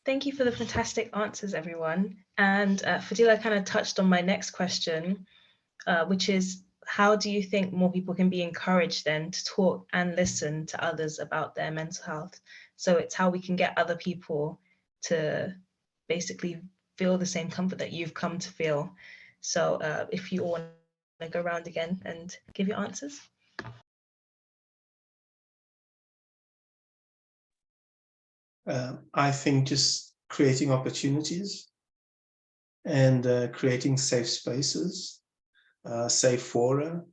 Thank you for the fantastic answers, everyone. And Fadila kind of touched on my next question, which is how do you think more people can be encouraged then to talk and listen to others about their mental health? So it's how we can get other people to basically feel the same comfort that you've come to feel. So if you all want to go around again and give your answers. I think just creating opportunities and creating safe spaces, safe fora.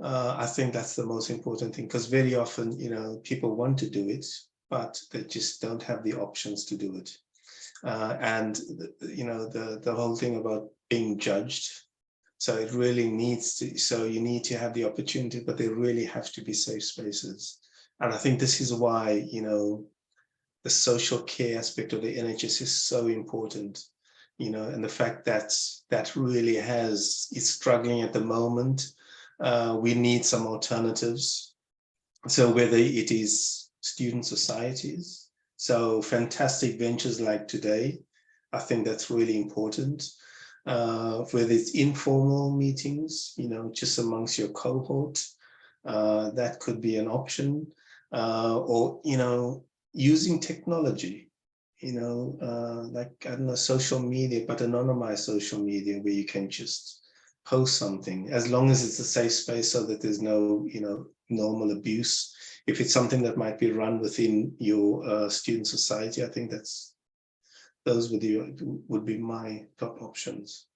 I think that's the most important thing, because very often, people want to do it, but they just don't have the options to do it. And the whole thing about being judged. So it really needs to, so you need to have the opportunity, but they really have to be safe spaces. And I think this is why, the social care aspect of the NHS is so important, and the fact that that really is struggling at the moment. We need some alternatives. So whether it is student societies, so fantastic ventures like today, I think that's really important. Whether it's informal meetings, just amongst your cohort, that could be an option. Or, using technology, like, I don't know, social media, but anonymized social media where you can just post something, as long as it's a safe space so that there's no, normal abuse. If it's something that might be run within your student society, I think those would be my top options.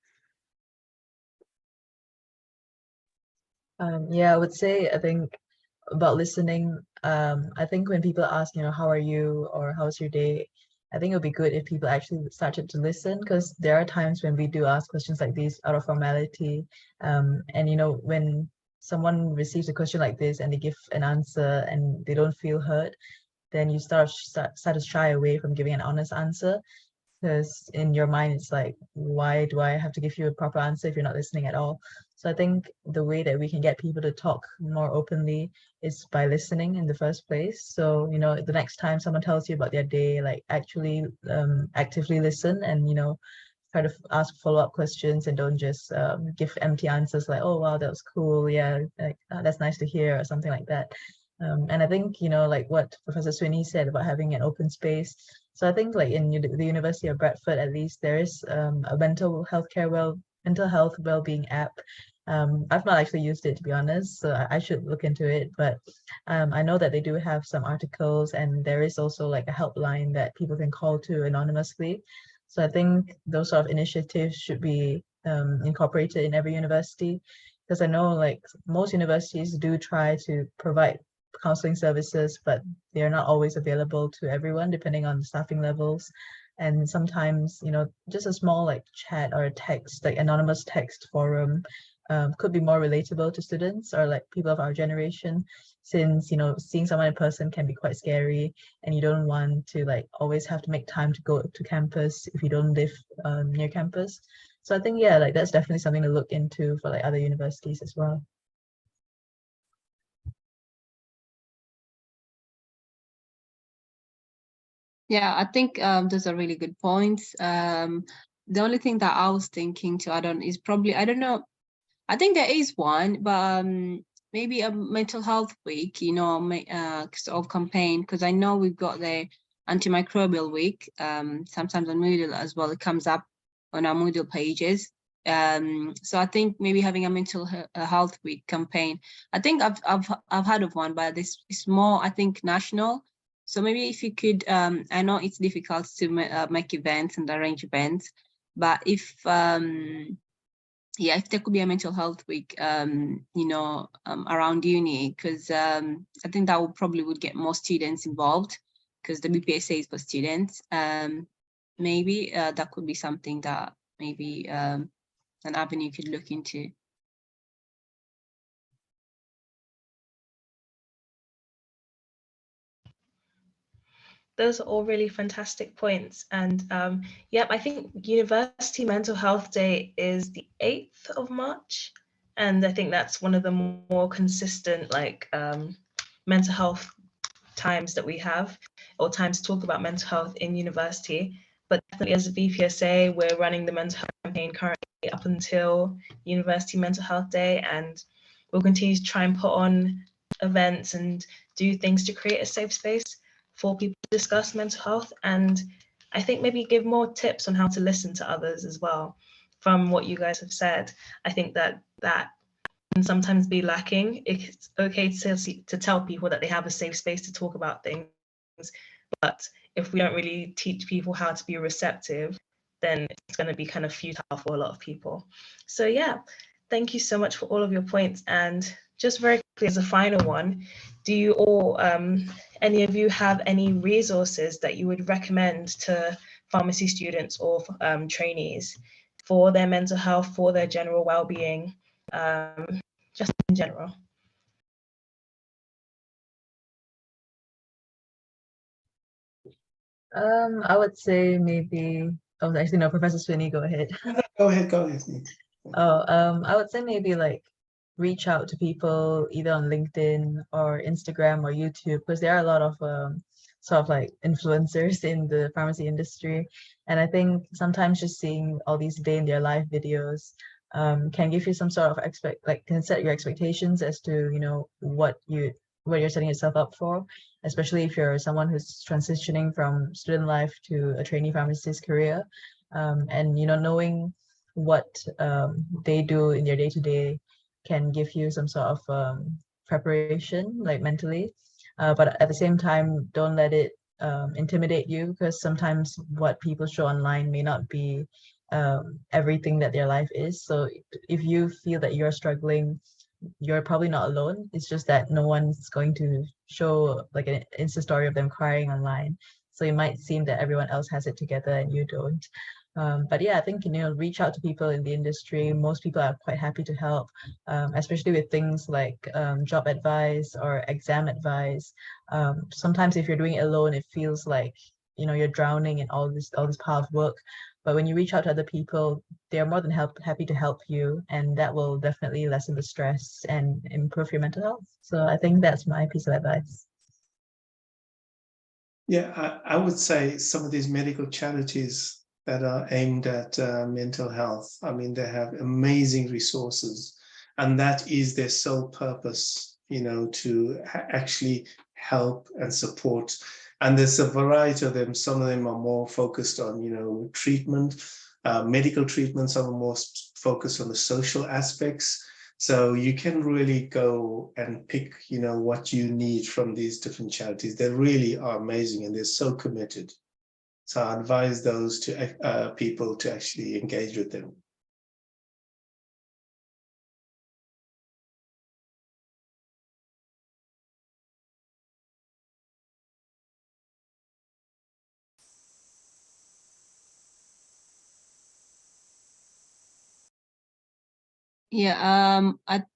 Yeah, I would say, I think about listening, I think when people ask, how are you, or how's your day, I think it would be good if people actually started to listen, because there are times when we do ask questions like these out of formality. And when someone receives a question like this and they give an answer and they don't feel heard, then you start to shy away from giving an honest answer, because in your mind it's like, why do I have to give you a proper answer if you're not listening at all? So I think the way that we can get people to talk more openly is by listening in the first place. So the next time someone tells you about their day, like actually actively listen, and try to ask follow-up questions, and don't just give empty answers like, oh wow, that was cool, yeah, like, that's nice to hear, or something like that. And I think, like what Professor Sweeney said about having an open space. So I think like in the University of Bradford, at least, there is a mental health well-being app. I've not actually used it, to be honest, so I should look into it. But I know that they do have some articles, and there is also like a helpline that people can call to anonymously. So I think those sort of initiatives should be incorporated in every university, because I know like most universities do try to provide counseling services, but they're not always available to everyone depending on the staffing levels. And sometimes, just a small like chat or a text, like anonymous text forum, could be more relatable to students or like people of our generation, since seeing someone in person can be quite scary, and you don't want to like always have to make time to go to campus if you don't live near campus. So I think, yeah, like that's definitely something to look into for like other universities as well. Yeah, I think those are really good points. The only thing that I was thinking to add on is probably, I don't know, I think there is one, but maybe a mental health week, sort of campaign, because I know we've got the antimicrobial week, sometimes on Moodle as well. It comes up on our Moodle pages. So I think maybe having a mental health week campaign. I think I've heard of one, but this is more, I think, national. So maybe if you could, I know it's difficult to make events and arrange events, but if if there could be a mental health week, around uni, because I think that would get more students involved, because the BPSA is for students. Maybe that could be something that maybe an avenue you could look into. Those are all really fantastic points. And I think University Mental Health Day is the 8th of March. And I think that's one of the more consistent mental health times that we have, or times to talk about mental health in university. But definitely as a BPSA, we're running the mental health campaign currently up until University Mental Health Day. And we'll continue to try and put on events and do things to create a safe space for people to discuss mental health. And I think maybe give more tips on how to listen to others as well. From what you guys have said, I think that can sometimes be lacking. It's okay to tell people that they have a safe space to talk about things, but if we don't really teach people how to be receptive, then it's going to be kind of futile for a lot of people. So yeah, thank you so much for all of your points. And just very quickly as a final one, do you all, any of you have any resources that you would recommend to pharmacy students or trainees for their mental health, for their general well-being, just in general? I would say maybe, oh, actually, no, Professor Swinney, go ahead. Go ahead. I would say maybe like reach out to people either on LinkedIn or Instagram or YouTube, because there are a lot of sort of like influencers in the pharmacy industry. And I think sometimes just seeing all these day in their life videos can give you some sort of can set your expectations as to, you know, what you're setting yourself up for, especially if you're someone who's transitioning from student life to a trainee pharmacist career. And, you know, knowing what they do in their day-to-day can give you some sort of preparation, like mentally. But at the same time, don't let it intimidate you, because sometimes what people show online may not be everything that their life is. So if you feel that you're struggling, you're probably not alone. It's just that no one's going to show like an Insta story of them crying online. So it might seem that everyone else has it together and you don't. But yeah, I think, you know, reach out to people in the industry. Most people are quite happy to help, especially with things like job advice or exam advice. Sometimes if you're doing it alone, it feels like, you know, you're drowning in all this pile of work. But when you reach out to other people, they're more than happy to help you, and that will definitely lessen the stress and improve your mental health. So I think that's my piece of advice. Yeah, I would say some of these medical charities that are aimed at mental health, I mean, they have amazing resources, and that is their sole purpose, you know, to actually help and support. And there's a variety of them. Some of them are more focused on, you know, treatment, medical treatment. Some are more focused on the social aspects. So you can really go and pick, you know, what you need from these different charities. They really are amazing, and they're so committed. So I advise those to people to actually engage with them. Yeah,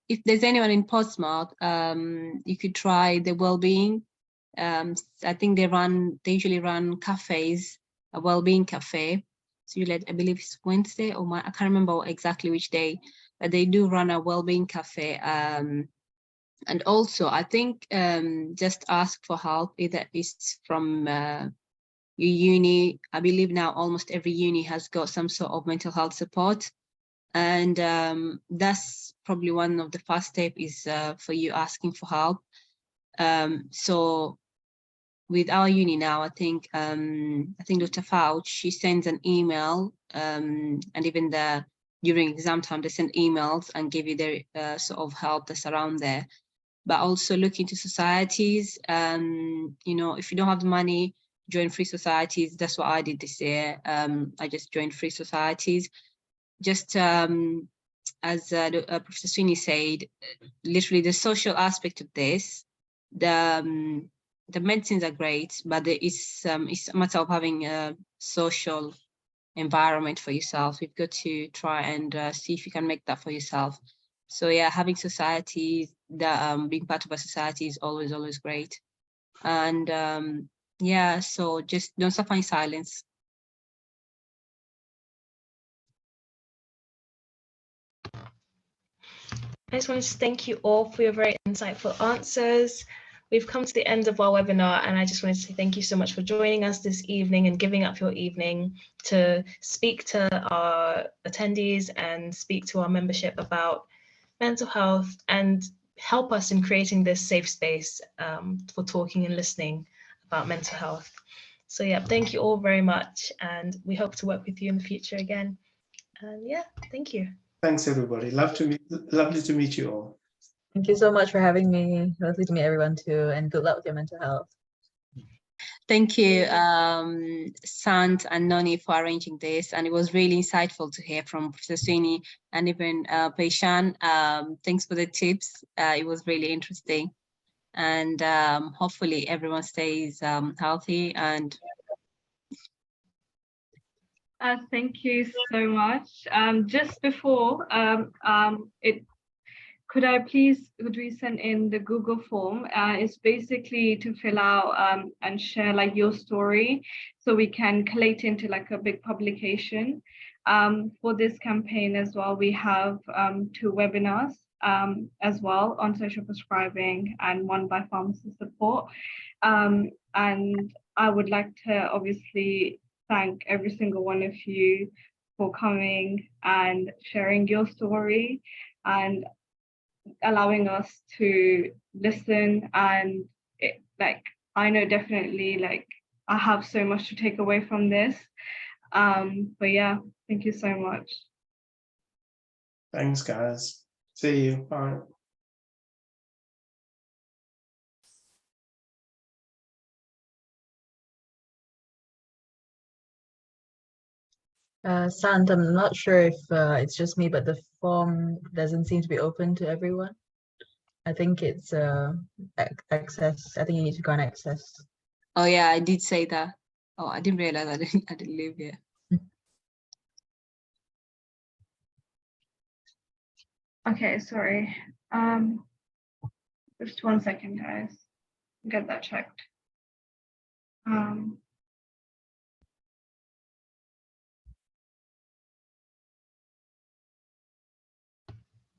if there's anyone in Portsmouth, you could try the Wellbeing. I think they usually run cafes, a Wellbeing cafe. So I believe it's Wednesday or I can't remember exactly which day, but they do run a Wellbeing cafe. And also, I think just ask for help, either it's from your uni. I believe now almost every uni has got some sort of mental health support. And that's probably one of the first steps is for you asking for help. So with our uni now, I think Dr. Fauch, she sends an email, and even during exam time, they send emails and give you their sort of help that's around there. But also look into societies. You know, if you don't have the money, join free societies. That's what I did this year. I just joined free societies. Just as Professor Swinney said, literally the social aspect of this, the medicines are great, but it's a matter of having a social environment for yourself. You've got to try and see if you can make that for yourself. So yeah, having societies, that being part of a society is always great. And yeah, so just don't suffer in silence. I just wanted to thank you all for your very insightful answers. We've come to the end of our webinar, and I just wanted to say thank you so much for joining us this evening and giving up your evening to speak to our attendees and speak to our membership about mental health and help us in creating this safe space for talking and listening about mental health. So yeah, thank you all very much, and we hope to work with you in the future again. And yeah, thank you. Thanks, everybody. Lovely to meet you all. Thank you so much for having me. Lovely to meet everyone too, and good luck with your mental health. Thank you, Sant and Noni, for arranging this, and it was really insightful to hear from Professor Sweeney and even Peishan. Thanks for the tips. It was really interesting, and hopefully everyone stays healthy. And Thank you so much. Just before could we send in the Google form? It's basically to fill out and share like your story, so we can collate into like a big publication. For this campaign as well, we have 2 webinars as well on social prescribing and one by pharmacy support. And I would like to obviously thank every single one of you for coming and sharing your story and allowing us to listen. And I know definitely like I have so much to take away from this. But yeah, thank you so much. Thanks, guys. See you. Bye. Sant, I'm not sure if it's just me, but the form doesn't seem to be open to everyone. I think it's access. I think you need to go and access. oh yeah, I did say that. Oh, I didn't realize I didn't live here. Okay, sorry. Just 1 second, guys. Get that checked.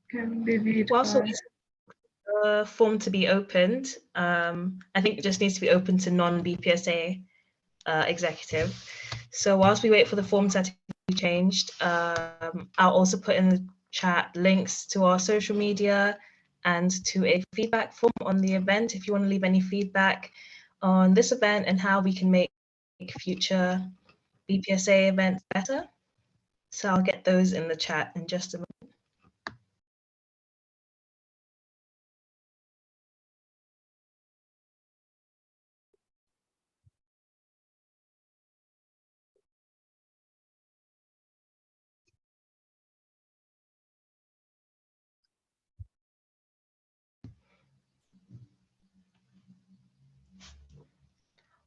Can be viewed Whilst by- the form to be opened, I think it just needs to be open to non-BPSA executive. So whilst we wait for the form setting to be changed, I'll also put in the chat links to our social media and to a feedback form on the event if you want to leave any feedback on this event and how we can make future BPSA events better. So I'll get those in the chat in just a moment.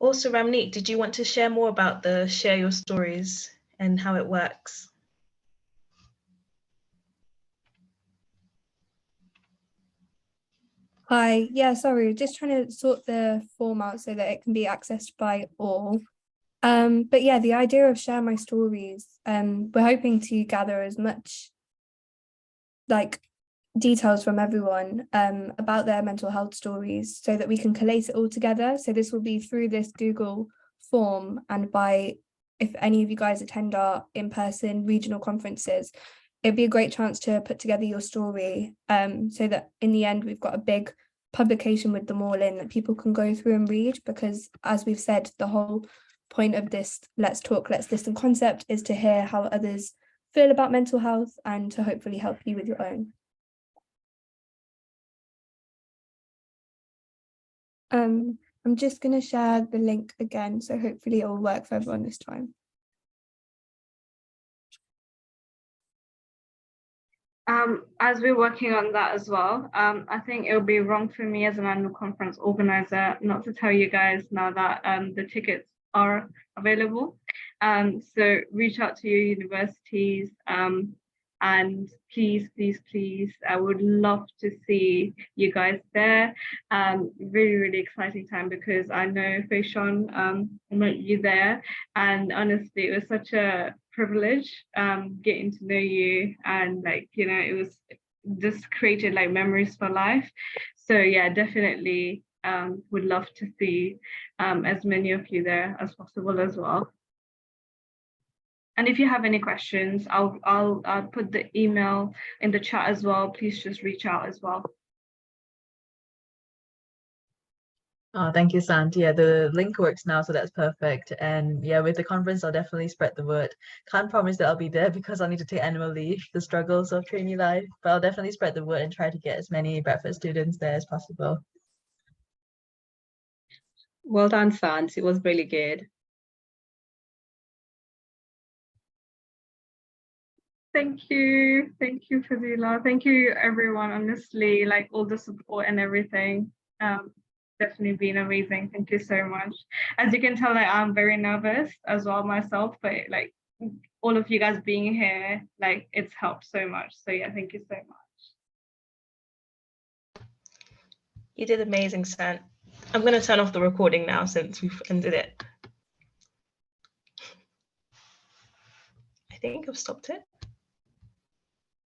Also, Ramneek, did you want to share more about the Share Your Stories and how it works? Hi, yeah, sorry, just trying to sort the form out so that it can be accessed by all. But yeah, the idea of Share My Stories, we're hoping to gather as much like details from everyone about their mental health stories so that we can collate it all together. So this will be through this Google form, and by if any of you guys attend our in-person regional conferences, it'd be a great chance to put together your story so that in the end we've got a big publication with them all in that people can go through and read, because as we've said, the whole point of this Let's Talk, Let's Listen concept is to hear how others feel about mental health and to hopefully help you with your own. I'm just going to share the link again, so hopefully it will work for everyone this time. As we're working on that as well, I think it would be wrong for me as an annual conference organizer not to tell you guys now that the tickets are available. So reach out to your universities and please, I would love to see you guys there. Really, really exciting time because I know Peishan met you there, and honestly, it was such a privilege getting to know you, and it was just created like memories for life. So yeah, definitely would love to see as many of you there as possible as well. And if you have any questions, I'll put the email in the chat as well. Please just reach out as well. Oh, thank you, Sant. Yeah, the link works now, so that's perfect. And yeah, with the conference, I'll definitely spread the word. Can't promise that I'll be there because I'll need to take annual leave, the struggles of trainee life, but I'll definitely spread the word and try to get as many Bradford students there as possible. Well done, Sant. It was really good. Thank you, Fadila. Thank you, everyone. Honestly, like all the support and everything. Definitely been amazing. Thank you so much. As you can tell, like, I'm very nervous as well myself, but like all of you guys being here, like it's helped so much. So yeah, thank you so much. You did amazing, Sant. I'm going to turn off the recording now since we've ended it. I think I've stopped it.